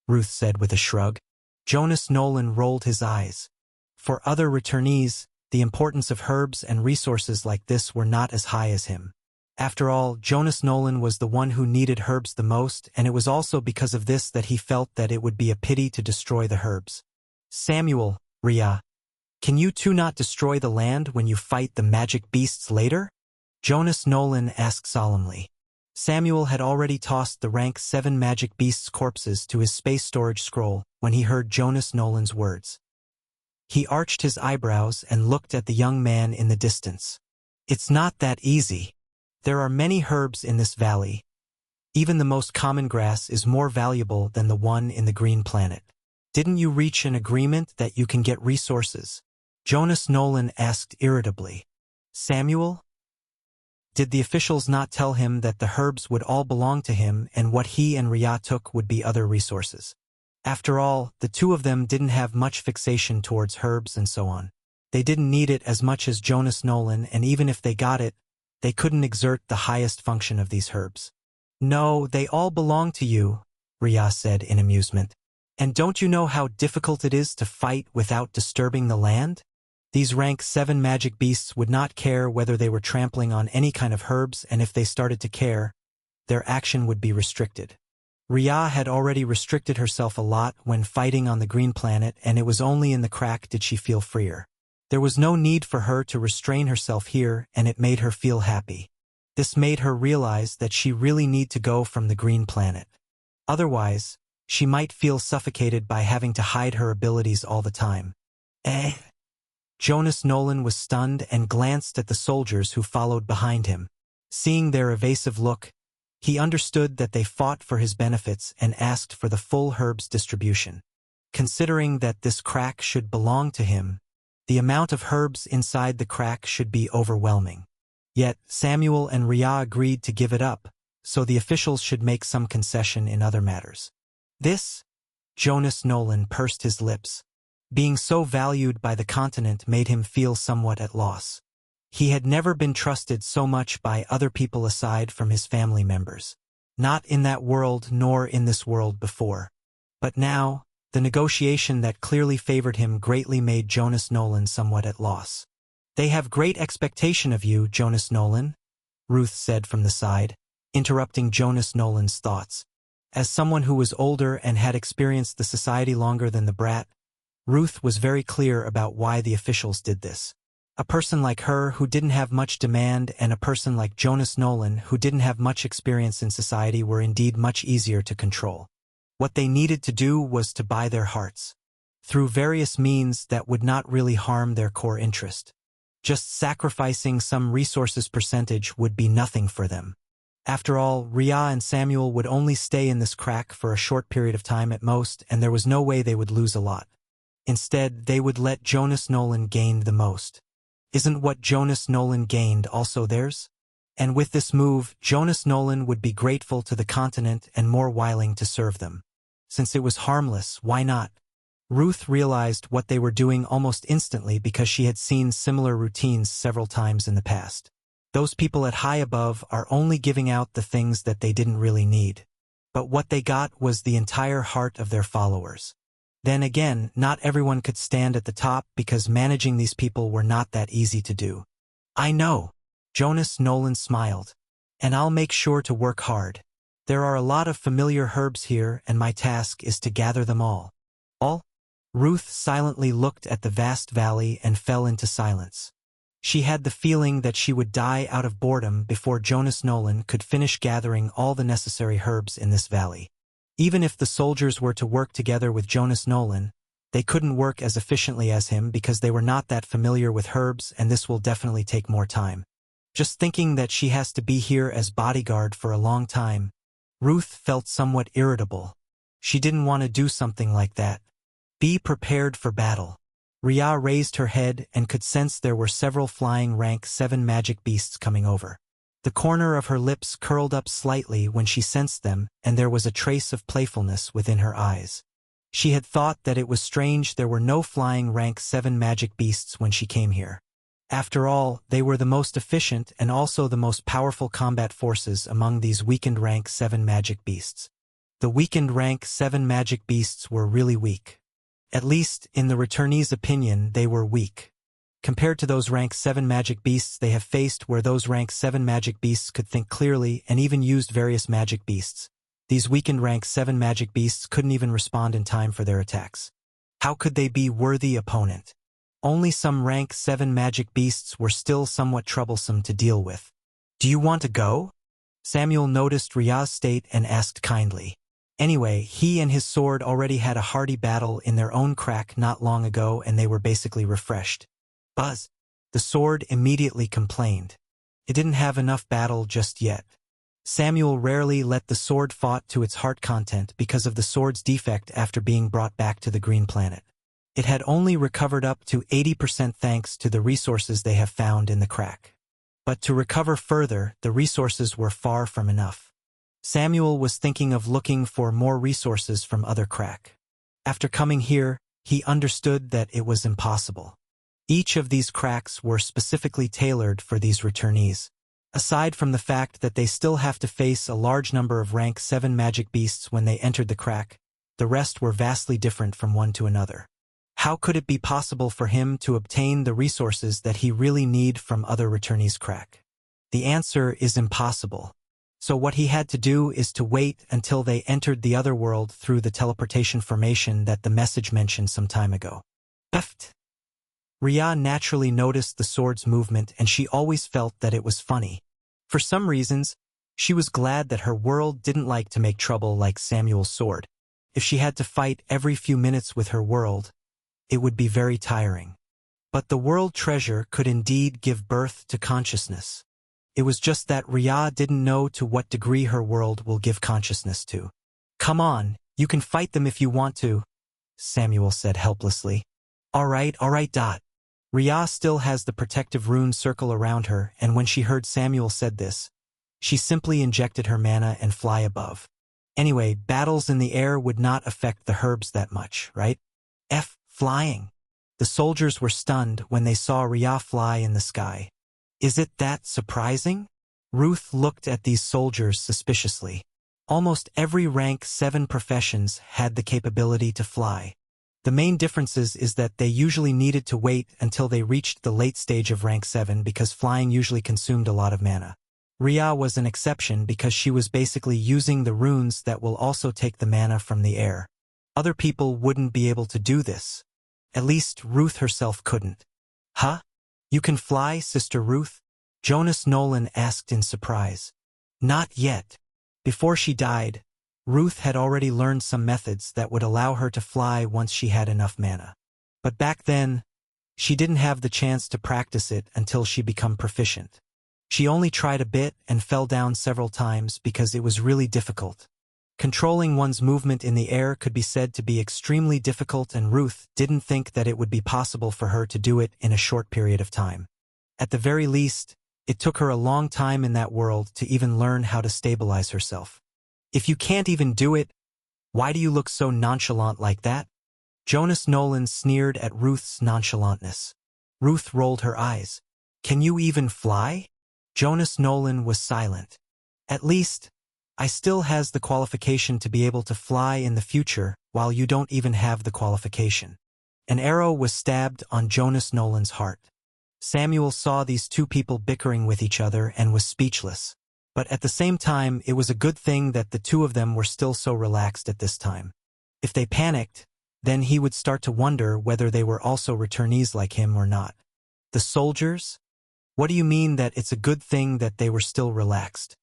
Ruth said with a shrug. Jonas Nolan rolled his eyes. For other returnees, the importance of herbs and resources like this were not as high as him. After all, Jonas Nolan was the one who needed herbs the most, and it was also because of this that he felt that it would be a pity to destroy the herbs. "Samuel, Rhea, can you two not destroy the land when you fight the magic beasts later?" Jonas Nolan asked solemnly. Samuel had already tossed the rank 7 magic beasts' corpses to his space storage scroll when he heard Jonas Nolan's words. He arched his eyebrows and looked at the young man in the distance. "It's not that easy. There are many herbs in this valley. Even the most common grass is more valuable than the one in the green planet. Didn't you reach an agreement that you can get resources?" Jonas Nolan asked irritably. "Samuel? Did the officials not tell him that the herbs would all belong to him and what he and Rhea took would be other resources? After all, the two of them didn't have much fixation towards herbs and so on. They didn't need it as much as Jonas Nolan, and even if they got it, they couldn't exert the highest function of these herbs." "No, they all belong to you," Rhea said in amusement. "And don't you know how difficult it is to fight without disturbing the land? These rank 7 magic beasts would not care whether they were trampling on any kind of herbs, and if they started to care, their action would be restricted." Rhea had already restricted herself a lot when fighting on the green planet, and it was only in the crack did she feel freer. There was no need for her to restrain herself here, and it made her feel happy. This made her realize that she really need to go from the green planet. Otherwise, she might feel suffocated by having to hide her abilities all the time. Jonas Nolan was stunned and glanced at the soldiers who followed behind him. Seeing their evasive look, he understood that they fought for his benefits and asked for the full herbs distribution. Considering that this crack should belong to him, the amount of herbs inside the crack should be overwhelming. Yet Samuel and Rhea agreed to give it up, so the officials should make some concession in other matters. This? Jonas Nolan pursed his lips. Being so valued by the continent made him feel somewhat at loss. He had never been trusted so much by other people aside from his family members. Not in that world nor in this world before. But now, the negotiation that clearly favored him greatly made Jonas Nolan somewhat at loss. "They have great expectation of you, Jonas Nolan," Ruth said from the side, interrupting Jonas Nolan's thoughts. As someone who was older and had experienced the society longer than the brat, Ruth was very clear about why the officials did this. A person like her who didn't have much demand and a person like Jonas Nolan who didn't have much experience in society were indeed much easier to control. What they needed to do was to buy their hearts, through various means that would not really harm their core interest. Just sacrificing some resources percentage would be nothing for them. After all, Ria and Samuel would only stay in this crack for a short period of time at most, and there was no way they would lose a lot. Instead, they would let Jonas Nolan gain the most. Isn't what Jonas Nolan gained also theirs? And with this move, Jonas Nolan would be grateful to the continent and more willing to serve them. Since it was harmless, why not? Ruth realized what they were doing almost instantly because she had seen similar routines several times in the past. Those people at high above are only giving out the things that they didn't really need. But what they got was the entire heart of their followers. Then again, not everyone could stand at the top because managing these people were not that easy to do. I know. Jonas Nolan smiled. And I'll make sure to work hard. There are a lot of familiar herbs here and my task is to gather them all. All? Ruth silently looked at the vast valley and fell into silence. She had the feeling that she would die out of boredom before Jonas Nolan could finish gathering all the necessary herbs in this valley. Even if the soldiers were to work together with Jonas Nolan, they couldn't work as efficiently as him because they were not that familiar with herbs and this will definitely take more time. Just thinking that she has to be here as bodyguard for a long time, Ruth felt somewhat irritable. She didn't want to do something like that. Be prepared for battle. Ria raised her head and could sense there were several flying rank 7 magic beasts coming over. The corner of her lips curled up slightly when she sensed them, and there was a trace of playfulness within her eyes. She had thought that it was strange there were no flying rank 7 magic beasts when she came here. After all, they were the most efficient and also the most powerful combat forces among these weakened rank 7 magic beasts. The weakened rank 7 magic beasts were really weak. At least, in the returnees' opinion, they were weak. Compared to those rank 7 magic beasts they have faced where those rank 7 magic beasts could think clearly and even used various magic beasts, these weakened rank 7 magic beasts couldn't even respond in time for their attacks. How could they be worthy opponent? Only some rank 7 magic beasts were still somewhat troublesome to deal with. Do you want to go? Samuel noticed Ria's state and asked kindly. Anyway, he and his sword already had a hearty battle in their own crack not long ago and they were basically refreshed. Buzz. The sword immediately complained. It didn't have enough battle just yet. Samuel rarely let the sword fought to its heart content because of the sword's defect after being brought back to the green planet. It had only recovered up to 80% thanks to the resources they have found in the crack. But to recover further, the resources were far from enough. Samuel was thinking of looking for more resources from other crack. After coming here, he understood that it was impossible. Each of these cracks were specifically tailored for these returnees. Aside from the fact that they still have to face a large number of rank 7 magic beasts when they entered the crack, the rest were vastly different from one to another. How could it be possible for him to obtain the resources that he really need from other returnees' crack? The answer is impossible. So what he had to do is to wait until they entered the other world through the teleportation formation that the message mentioned some time ago. Eft. Ria naturally noticed the sword's movement and she always felt that it was funny. For some reasons, she was glad that her world didn't like to make trouble like Samuel's sword. If she had to fight every few minutes with her world, it would be very tiring. But the world treasure could indeed give birth to consciousness. It was just that Ria didn't know to what degree her world will give consciousness to. Come on, you can fight them if you want to, Samuel said helplessly. All right. Ria still has the protective rune circle around her, and when she heard Samuel said this, she simply injected her mana and fly above. Anyway, battles in the air would not affect the herbs that much, right? Flying. The soldiers were stunned when they saw Ria fly in the sky. Is it that surprising? Ruth looked at these soldiers suspiciously. Almost every rank 7 professions had the capability to fly. The main differences is that they usually needed to wait until they reached the late stage of rank 7 because flying usually consumed a lot of mana. Rhea was an exception because she was basically using the runes that will also take the mana from the air. Other people wouldn't be able to do this. At least Ruth herself couldn't. Huh? You can fly, Sister Ruth? Jonas Nolan asked in surprise. Not yet. Before she died, Ruth had already learned some methods that would allow her to fly once she had enough mana. But back then, she didn't have the chance to practice it until she became proficient. She only tried a bit and fell down several times because it was really difficult. Controlling one's movement in the air could be said to be extremely difficult, and Ruth didn't think that it would be possible for her to do it in a short period of time. At the very least, it took her a long time in that world to even learn how to stabilize herself. If you can't even do it, why do you look so nonchalant like that? Jonas Nolan sneered at Ruth's nonchalantness. Ruth rolled her eyes. Can you even fly? Jonas Nolan was silent. At least, I still has the qualification to be able to fly in the future, while you don't even have the qualification. An arrow was stabbed on Jonas Nolan's heart. Samuel saw these two people bickering with each other and was speechless. But at the same time, it was a good thing that the two of them were still so relaxed at this time. If they panicked, then he would start to wonder whether they were also returnees like him or not. The soldiers? What do you mean that it's a good thing that they were still relaxed?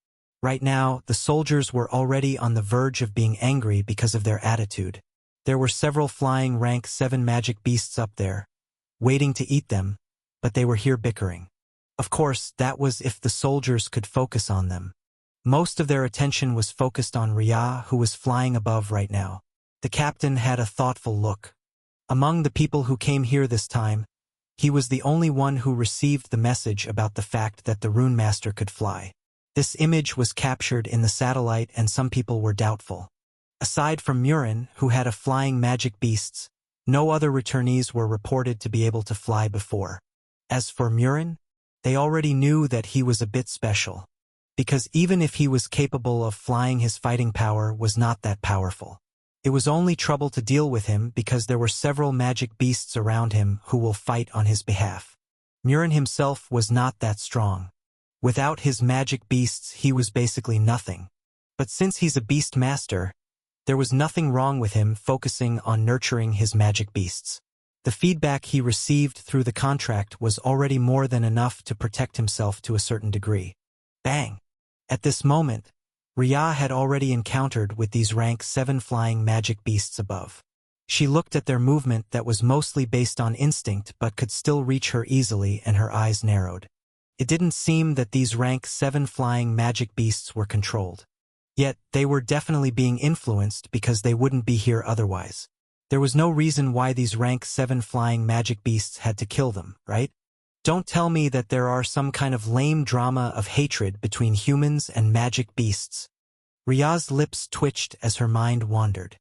Right now, the soldiers were already on the verge of being angry because of their attitude. There were several flying rank 7 magic beasts up there, waiting to eat them, but they were here bickering. Of course, that was if the soldiers could focus on them. Most of their attention was focused on Rhea, who was flying above right now. The captain had a thoughtful look. Among the people who came here this time, he was the only one who received the message about the fact that the Runemaster could fly. This image was captured in the satellite, and some people were doubtful. Aside from Murin, who had a flying magic beasts, no other returnees were reported to be able to fly before. As for Murin, they already knew that he was a bit special, because even if he was capable of flying, his fighting power was not that powerful. It was only trouble to deal with him because there were several magic beasts around him who will fight on his behalf. Murin himself was not that strong. Without his magic beasts, he was basically nothing. But since he's a beast master, there was nothing wrong with him focusing on nurturing his magic beasts. The feedback he received through the contract was already more than enough to protect himself to a certain degree. Bang! At this moment, Rhea had already encountered with these rank 7 flying magic beasts above. She looked at their movement that was mostly based on instinct but could still reach her easily, and her eyes narrowed. It didn't seem that these rank 7 flying magic beasts were controlled. Yet, they were definitely being influenced because they wouldn't be here otherwise. There was no reason why these rank 7 flying magic beasts had to kill them, right? Don't tell me that there are some kind of lame drama of hatred between humans and magic beasts. Rhea's lips twitched as her mind wandered.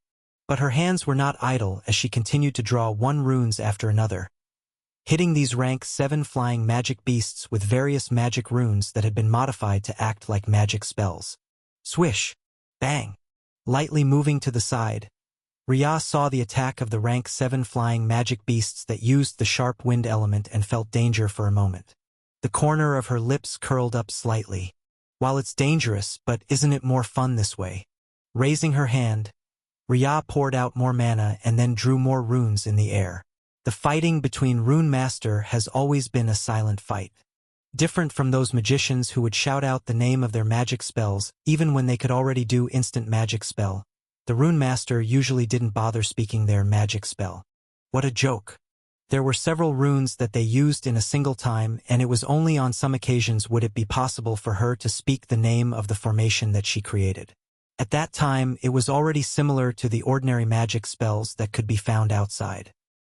But her hands were not idle as she continued to draw one runes after another, hitting these rank 7 flying magic beasts with various magic runes that had been modified to act like magic spells. Swish! Bang! Lightly moving to the side, Rhea saw the attack of the rank 7 flying magic beasts that used the sharp wind element and felt danger for a moment. The corner of her lips curled up slightly. While it's dangerous, but isn't it more fun this way? Raising her hand, Rhea poured out more mana and then drew more runes in the air. The fighting between Runemaster has always been a silent fight. Different from those magicians who would shout out the name of their magic spells, even when they could already do instant magic spell. The Runemaster usually didn't bother speaking their magic spell. What a joke. There were several runes that they used in a single time, and it was only on some occasions would it be possible for her to speak the name of the formation that she created. At that time, it was already similar to the ordinary magic spells that could be found outside.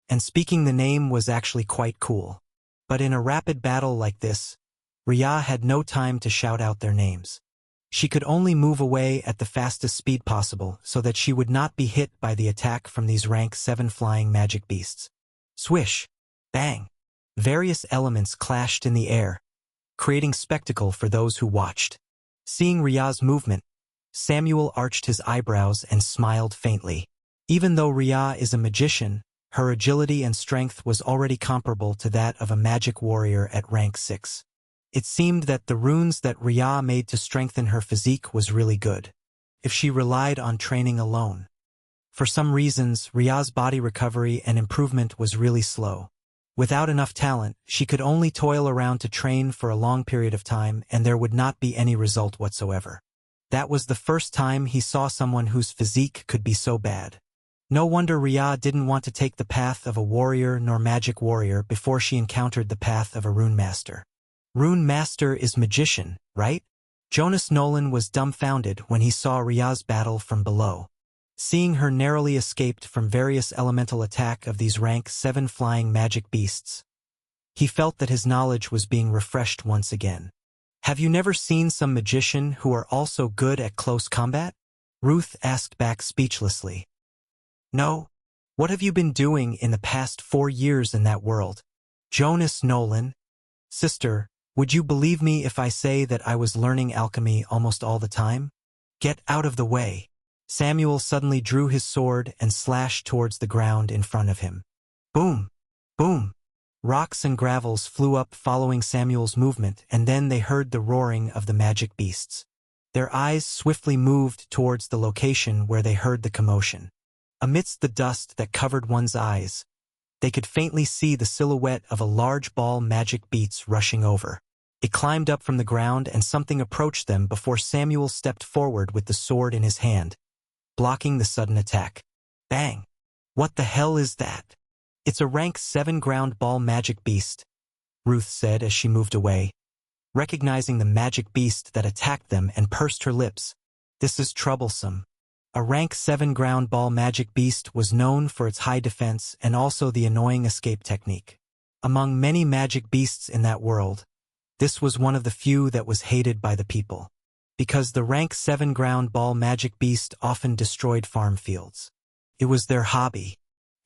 And speaking the name was actually quite cool. But in a rapid battle like this, Rhea had no time to shout out their names. She could only move away at the fastest speed possible so that she would not be hit by the attack from these rank 7 flying magic beasts. Swish! Bang! Various elements clashed in the air, creating spectacle for those who watched. Seeing Rhea's movement, Samuel arched his eyebrows and smiled faintly. Even though Rhea is a magician, her agility and strength was already comparable to that of a magic warrior at rank 6. It seemed that the runes that Rhea made to strengthen her physique was really good, if she relied on training alone. For some reasons, Rhea's body recovery and improvement was really slow. Without enough talent, she could only toil around to train for a long period of time, and there would not be any result whatsoever. That was the first time he saw someone whose physique could be so bad. No wonder Rhea didn't want to take the path of a warrior nor magic warrior before she encountered the path of a Runemaster. Runemaster is magician, right? Jonas Nolan was dumbfounded when he saw Rhea's battle from below. Seeing her narrowly escaped from various elemental attack of these rank 7 flying magic beasts, he felt that his knowledge was being refreshed once again. Have you never seen some magician who are also good at close combat? Ruth asked back speechlessly. No. What have you been doing in the past 4 years in that world? Jonas Nolan. Sister, would you believe me if I say that I was learning alchemy almost all the time? Get out of the way. Samuel suddenly drew his sword and slashed towards the ground in front of him. Boom! Boom! Rocks and gravels flew up following Samuel's movement, and then they heard the roaring of the magic beasts. Their eyes swiftly moved towards the location where they heard the commotion. Amidst the dust that covered one's eyes, they could faintly see the silhouette of a large ball magic beast rushing over. It climbed up from the ground and something approached them before Samuel stepped forward with the sword in his hand, blocking the sudden attack. Bang! What the hell is that? It's a rank 7 ground ball magic beast, Ruth said as she moved away, recognizing the magic beast that attacked them, and pursed her lips. This is troublesome. A rank 7 ground ball magic beast was known for its high defense and also the annoying escape technique. Among many magic beasts in that world, this was one of the few that was hated by the people, because the rank 7 ground ball magic beast often destroyed farm fields. It was their hobby,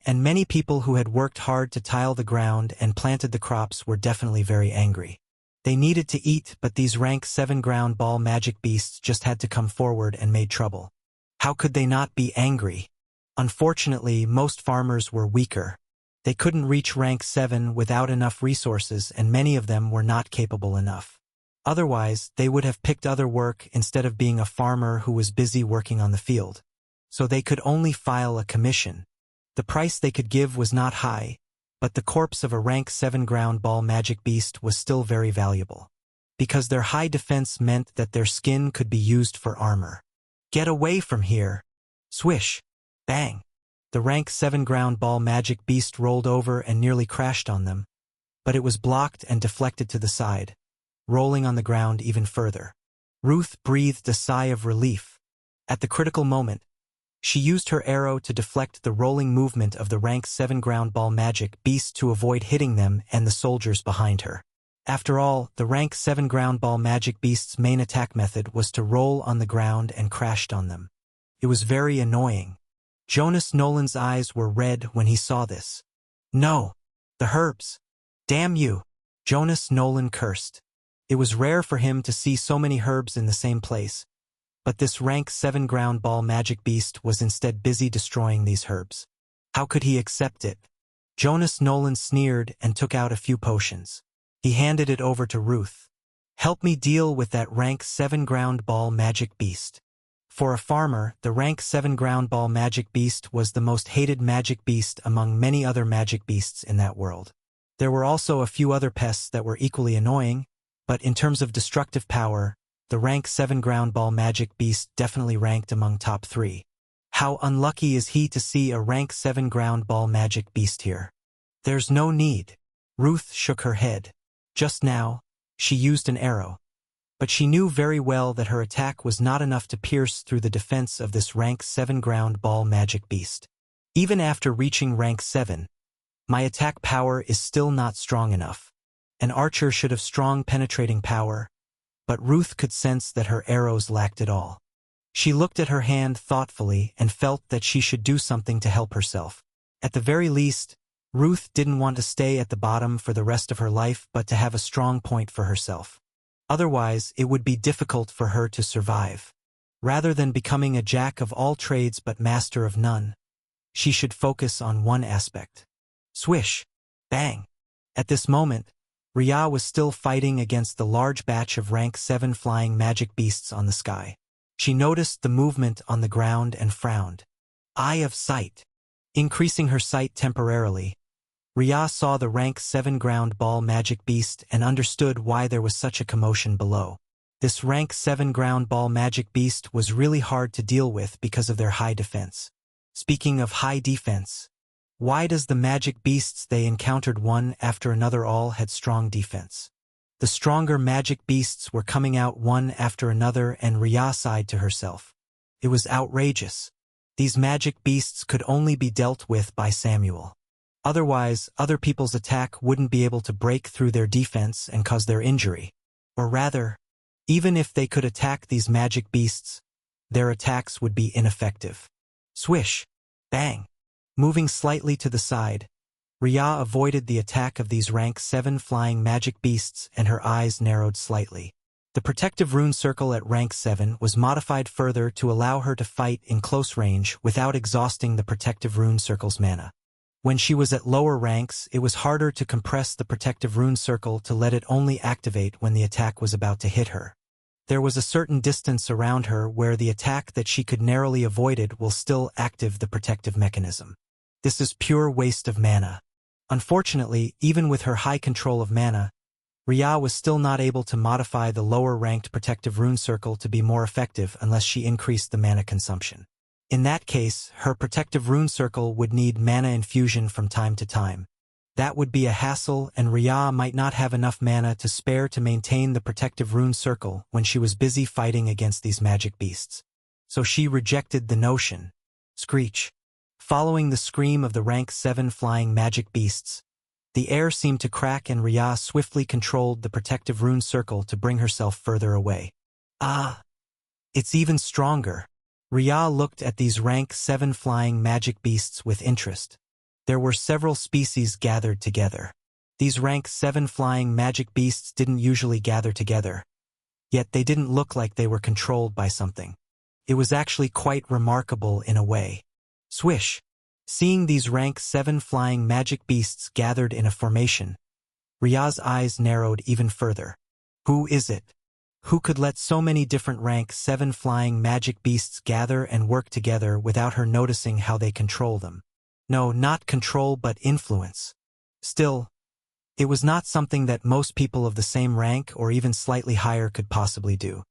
and many people who had worked hard to tile the ground and planted the crops were definitely very angry. They needed to eat, but these rank 7 ground ball magic beasts just had to come forward and made trouble. How could they not be angry? Unfortunately, most farmers were weaker. They couldn't reach rank 7 without enough resources, and many of them were not capable enough. Otherwise, they would have picked other work instead of being a farmer who was busy working on the field. So they could only file a commission. The price they could give was not high, but the corpse of a rank 7 ground ball magic beast was still very valuable, because their high defense meant that their skin could be used for armor. Get away from here! Swish! Bang! The rank 7 ground ball magic beast rolled over and nearly crashed on them, but it was blocked and deflected to the side, rolling on the ground even further. Ruth breathed a sigh of relief. At the critical moment, she used her arrow to deflect the rolling movement of the rank 7 ground ball magic beast to avoid hitting them and the soldiers behind her. After all, the rank 7 ground ball magic beast's main attack method was to roll on the ground and crashed on them. It was very annoying. Jonas Nolan's eyes were red when he saw this. No! The herbs! Damn you! Jonas Nolan cursed. It was rare for him to see so many herbs in the same place, but this rank 7 ground ball magic beast was instead busy destroying these herbs. How could he accept it? Jonas Nolan sneered and took out a few potions. He handed it over to Ruth. Help me deal with that rank 7 ground ball magic beast. For a farmer, the rank 7 ground ball magic beast was the most hated magic beast among many other magic beasts in that world. There were also a few other pests that were equally annoying, but in terms of destructive power, the rank 7 ground ball magic beast definitely ranked among top 3. How unlucky is he to see a rank 7 ground ball magic beast here? There's no need. Ruth shook her head. Just now, she used an arrow, but she knew very well that her attack was not enough to pierce through the defense of this rank 7 ground ball magic beast. Even after reaching rank 7, my attack power is still not strong enough. An archer should have strong penetrating power, but Ruth could sense that her arrows lacked it all. She looked at her hand thoughtfully and felt that she should do something to help herself. At the very least, Ruth didn't want to stay at the bottom for the rest of her life, but to have a strong point for herself. Otherwise, it would be difficult for her to survive. Rather than becoming a jack of all trades but master of none, she should focus on one aspect. Swish! Bang! At this moment, Rhea was still fighting against the large batch of rank 7 flying magic beasts on the sky. She noticed the movement on the ground and frowned. Eye of sight. Increasing her sight temporarily, Rhea saw the rank 7 ground ball magic beast and understood why there was such a commotion below. This rank 7 ground ball magic beast was really hard to deal with because of their high defense. Speaking of high defense, why does the magic beasts they encountered one after another all had strong defense? The stronger magic beasts were coming out one after another, and Rhea sighed to herself. It was outrageous. These magic beasts could only be dealt with by Samuel. Otherwise, other people's attack wouldn't be able to break through their defense and cause their injury. Or rather, even if they could attack these magic beasts, their attacks would be ineffective. Swish! Bang! Moving slightly to the side, Rhea avoided the attack of these rank 7 flying magic beasts, and her eyes narrowed slightly. The protective rune circle at rank 7 was modified further to allow her to fight in close range without exhausting the protective rune circle's mana. When she was at lower ranks, it was harder to compress the protective rune circle to let it only activate when the attack was about to hit her. There was a certain distance around her where the attack that she could narrowly avoid it will still active the protective mechanism. This is pure waste of mana. Unfortunately, even with her high control of mana, Rhea was still not able to modify the lower-ranked protective rune circle to be more effective unless she increased the mana consumption. In that case, her protective rune circle would need mana infusion from time to time. That would be a hassle, and Rhea might not have enough mana to spare to maintain the protective rune circle when she was busy fighting against these magic beasts. So she rejected the notion. Screech. Following the scream of the rank 7 flying magic beasts, the air seemed to crack, and Rhea swiftly controlled the protective rune circle to bring herself further away. Ah! It's even stronger. Rhea looked at these rank 7 flying magic beasts with interest. There were several species gathered together. These rank 7 flying magic beasts didn't usually gather together. Yet they didn't look like they were controlled by something. It was actually quite remarkable in a way. Swish! Seeing these rank 7 flying magic beasts gathered in a formation, Rhea's eyes narrowed even further. Who is it? Who could let so many different rank 7 flying magic beasts gather and work together without her noticing how they control them? No, not control but influence. Still, it was not something that most people of the same rank or even slightly higher could possibly do.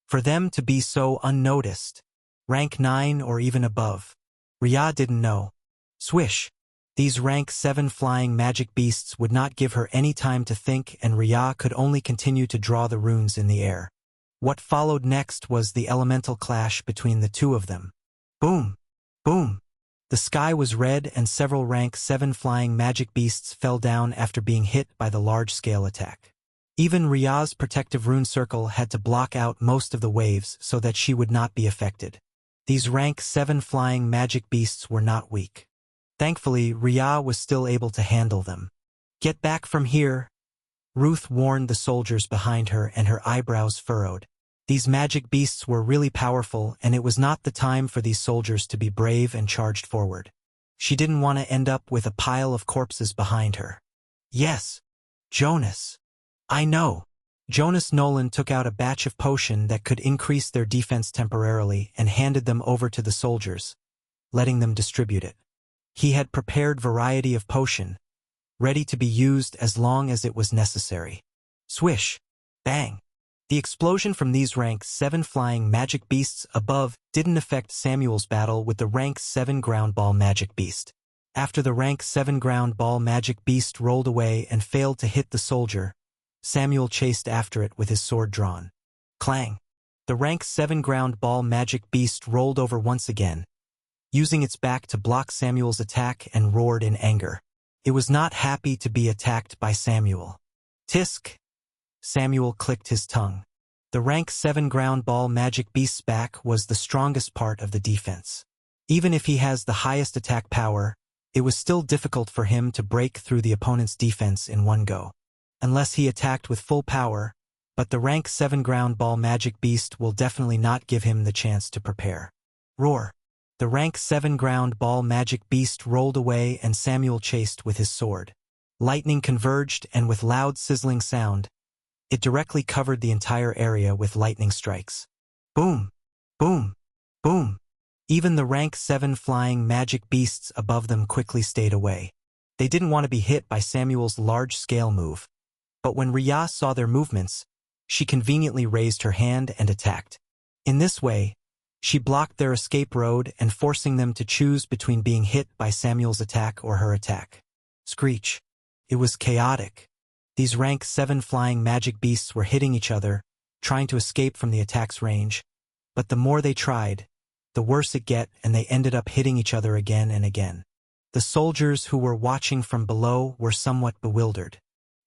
For them to be so unnoticed, rank 9 or even above, Rhea didn't know. Swish! These rank 7 flying magic beasts would not give her any time to think, and Rhea could only continue to draw the runes in the air. What followed next was the elemental clash between the two of them. Boom! Boom! The sky was red, and several rank 7 flying magic beasts fell down after being hit by the large-scale attack. Even Rhea's protective rune circle had to block out most of the waves so that she would not be affected. These rank 7 flying magic beasts were not weak. Thankfully, Rhea was still able to handle them. Get back from here, Ruth warned the soldiers behind her, and her eyebrows furrowed. These magic beasts were really powerful, and it was not the time for these soldiers to be brave and charged forward. She didn't want to end up with a pile of corpses behind her. Yes, Jonas. I know. Jonas Nolan took out a batch of potion that could increase their defense temporarily and handed them over to the soldiers, letting them distribute it. He had prepared variety of potion, ready to be used as long as it was necessary. Swish! Bang! The explosion from these rank 7 flying magic beasts above didn't affect Samuel's battle with the rank 7 ground ball magic beast. After the rank 7 ground ball magic beast rolled away and failed to hit the soldier, Samuel chased after it with his sword drawn. Clang! The rank 7 ground ball magic beast rolled over once again, using its back to block Samuel's attack, and roared in anger. It was not happy to be attacked by Samuel. Tisk! Samuel clicked his tongue. The rank 7 ground ball magic beast's back was the strongest part of the defense. Even if he has the highest attack power, it was still difficult for him to break through the opponent's defense in one go. Unless he attacked with full power, but the rank 7 ground ball magic beast will definitely not give him the chance to prepare. Roar! The rank 7 ground ball magic beast rolled away, and Samuel chased with his sword. Lightning converged, and with loud sizzling sound, it directly covered the entire area with lightning strikes. Boom! Boom! Boom! Even the rank 7 flying magic beasts above them quickly stayed away. They didn't want to be hit by Samuel's large-scale move. But when Rhea saw their movements, she conveniently raised her hand and attacked. In this way, she blocked their escape road and forcing them to choose between being hit by Samuel's attack or her attack. Screech. It was chaotic. These rank 7 flying magic beasts were hitting each other, trying to escape from the attack's range. But the more they tried, the worse it get, and they ended up hitting each other again and again. The soldiers who were watching from below were somewhat bewildered.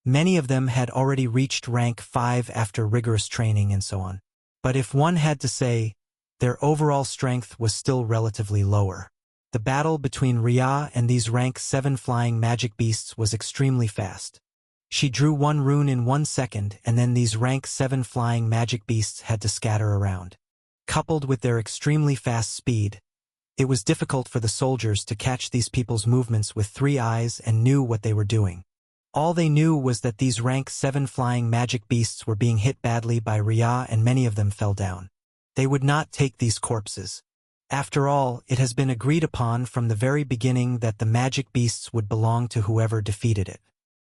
Many of them had already reached rank 5 after rigorous training and so on. But if one had to say, their overall strength was still relatively lower. The battle between Rhea and these rank 7 flying magic beasts was extremely fast. She drew one rune in 1 second, and then these rank 7 flying magic beasts had to scatter around. Coupled with their extremely fast speed, it was difficult for the soldiers to catch these people's movements with 3 eyes and knew what they were doing. All they knew was that these rank 7 flying magic beasts were being hit badly by Rhea, and many of them fell down. They would not take these corpses. After all, it has been agreed upon from the very beginning that the magic beasts would belong to whoever defeated it.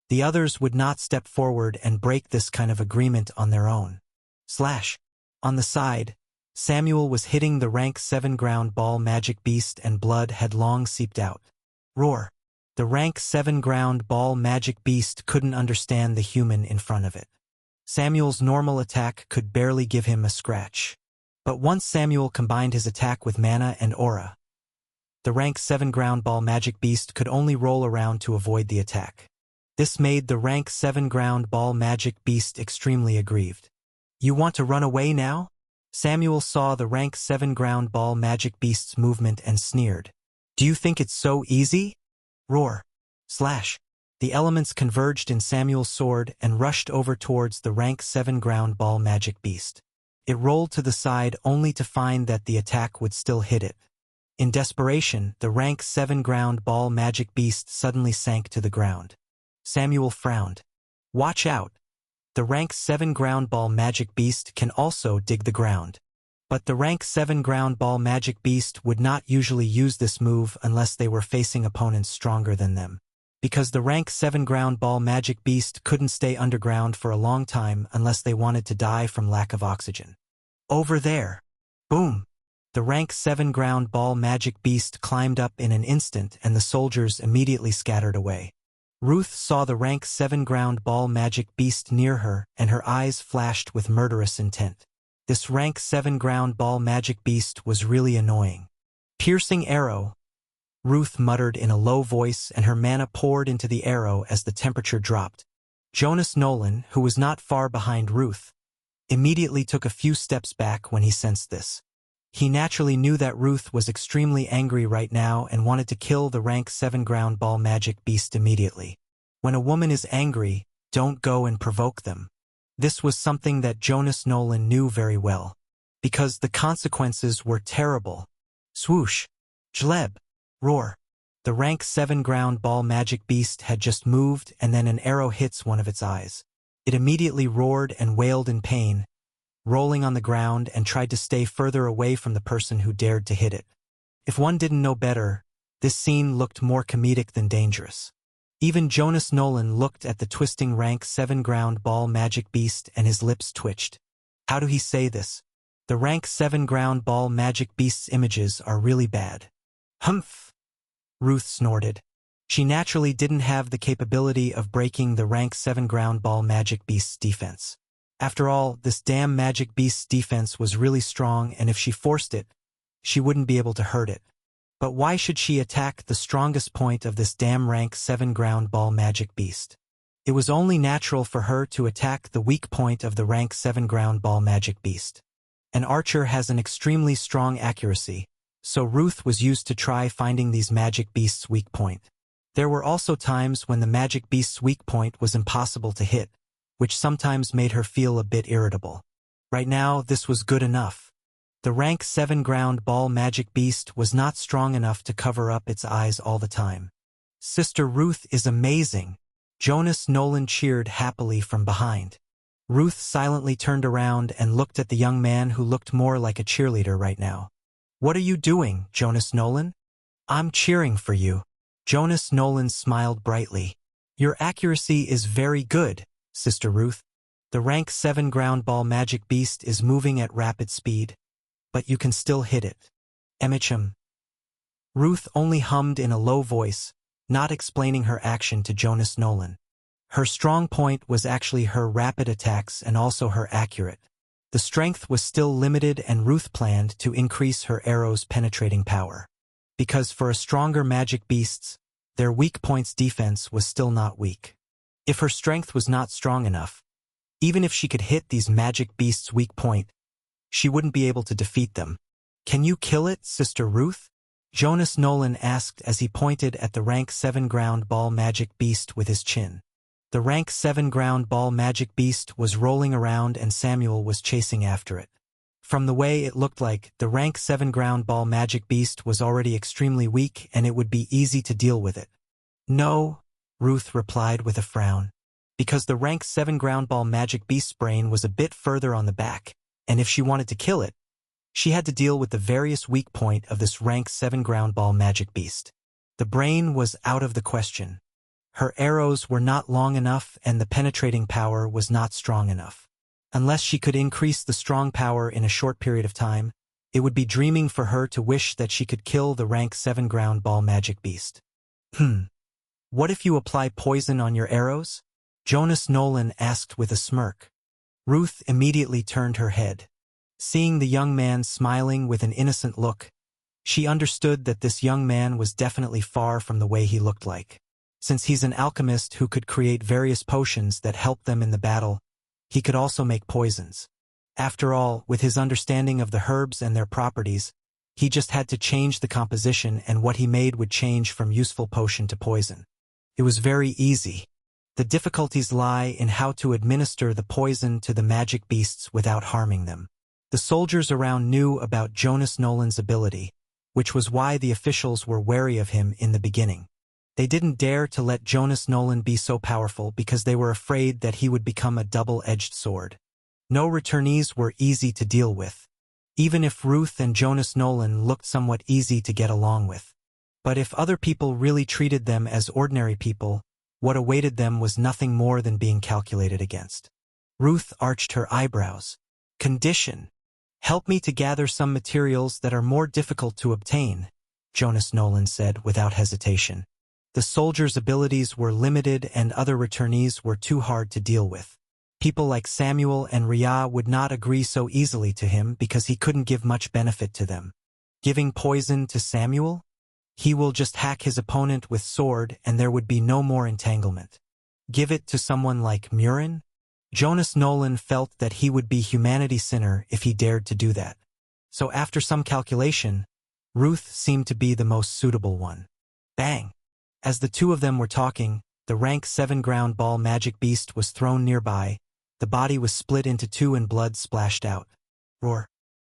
The others would not step forward and break this kind of agreement on their own. On the side, Samuel was hitting the rank 7 ground ball magic beast and blood had long seeped out. Roar! The rank 7 ground ball magic beast couldn't understand the human in front of it. Samuel's normal attack could barely give him a scratch. But once Samuel combined his attack with mana and aura, the rank 7 ground ball magic beast could only roll around to avoid the attack. This made the rank 7 ground ball magic beast extremely aggrieved. You want to run away now? Samuel saw the rank 7 ground ball magic beast's movement and sneered. Do you think it's so easy? Roar! The elements converged in Samuel's sword and rushed over towards the rank 7 ground ball magic beast. It rolled to the side only to find that the attack would still hit it. In desperation, the rank 7 ground ball magic beast suddenly sank to the ground. Samuel frowned. Watch out! The rank 7 ground ball magic beast can also dig the ground. But the rank 7 ground ball magic beast would not usually use this move unless they were facing opponents stronger than them. Because the rank 7 ground ball magic beast couldn't stay underground for a long time unless they wanted to die from lack of oxygen. Over there! Boom! The rank 7 ground ball magic beast climbed up in an instant and the soldiers immediately scattered away. Ruth saw the rank 7 ground ball magic beast near her and her eyes flashed with murderous intent. This rank 7 ground ball magic beast was really annoying. Piercing arrow! Ruth muttered in a low voice and her mana poured into the arrow as the temperature dropped. Jonas Nolan, who was not far behind Ruth, immediately took a few steps back when he sensed this. He naturally knew that Ruth was extremely angry right now and wanted to kill the rank 7 ground ball magic beast immediately. When a woman is angry, don't go and provoke them. This was something that Jonas Nolan knew very well. Because the consequences were terrible. Swoosh! Jleb! Roar! The rank 7 ground ball magic beast had just moved and then an arrow hits one of its eyes. It immediately roared and wailed in pain, rolling on the ground and tried to stay further away from the person who dared to hit it. If one didn't know better, this scene looked more comedic than dangerous. Even Jonas Nolan looked at the twisting rank 7 ground ball magic beast and his lips twitched. How do he say this? The rank 7 ground ball magic beast's images are really bad. Humph! Ruth snorted. She naturally didn't have the capability of breaking the rank 7 ground ball magic beast's defense. After all, this damn magic beast's defense was really strong, and if she forced it, she wouldn't be able to hurt it. But why should she attack the strongest point of this damn rank 7 ground ball magic beast? It was only natural for her to attack the weak point of the rank 7 ground ball magic beast. An archer has an extremely strong accuracy, so Ruth was used to try finding these magic beasts' weak point. There were also times when the magic beast's weak point was impossible to hit, which sometimes made her feel a bit irritable. Right now, this was good enough. The rank 7 ground ball magic beast was not strong enough to cover up its eyes all the time. Sister Ruth is amazing. Jonas Nolan cheered happily from behind. Ruth silently turned around and looked at the young man who looked more like a cheerleader right now. "What are you doing, Jonas Nolan?" "I'm cheering for you." Jonas Nolan smiled brightly. "Your accuracy is very good, Sister Ruth. The rank 7 ground ball magic beast is moving at rapid speed, but you can still hit it. Emicham." Ruth only hummed in a low voice, not explaining her action to Jonas Nolan. Her strong point was actually her rapid attacks and also her accurate. The strength was still limited, and Ruth planned to increase her arrow's penetrating power. Because for a stronger magic beasts, their weak point's defense was still not weak. If her strength was not strong enough, even if she could hit these magic beasts' weak point, she wouldn't be able to defeat them. "Can you kill it, Sister Ruth?" Jonas Nolan asked as he pointed at the rank 7 ground ball magic beast with his chin. The rank 7 ground ball magic beast was rolling around and Samuel was chasing after it. From the way it looked like, the rank 7 ground ball magic beast was already extremely weak and it would be easy to deal with it. "No," Ruth replied with a frown, because the rank 7 ground ball magic beast's brain was a bit further on the back, and if she wanted to kill it, she had to deal with the various weak point of this rank 7 ground ball magic beast. The brain was out of the question. Her arrows were not long enough and the penetrating power was not strong enough. Unless she could increase the strong power in a short period of time, it would be dreaming for her to wish that she could kill the rank 7 ground ball magic beast. What if you apply poison on your arrows?" Jonas Nolan asked with a smirk. Ruth immediately turned her head. Seeing the young man smiling with an innocent look, she understood that this young man was definitely far from the way he looked like. Since he's an alchemist who could create various potions that help them in the battle, he could also make poisons. After all, with his understanding of the herbs and their properties, he just had to change the composition and what he made would change from useful potion to poison. It was very easy. The difficulties lie in how to administer the poison to the magic beasts without harming them. The soldiers around knew about Jonas Nolan's ability, which was why the officials were wary of him in the beginning. They didn't dare to let Jonas Nolan be so powerful because they were afraid that he would become a double-edged sword. No returnees were easy to deal with, even if Ruth and Jonas Nolan looked somewhat easy to get along with. But if other people really treated them as ordinary people, what awaited them was nothing more than being calculated against. Ruth arched her eyebrows. "Condition. Help me to gather some materials that are more difficult to obtain," Jonas Nolan said without hesitation. The soldiers' abilities were limited and other returnees were too hard to deal with. People like Samuel and Rhea would not agree so easily to him because he couldn't give much benefit to them. Giving poison to Samuel? He will just hack his opponent with sword and there would be no more entanglement. Give it to someone like Murin? Jonas Nolan felt that he would be humanity's sinner if he dared to do that. So after some calculation, Ruth seemed to be the most suitable one. Bang! As the two of them were talking, the rank 7 ground ball magic beast was thrown nearby, the body was split into two and blood splashed out. Roar!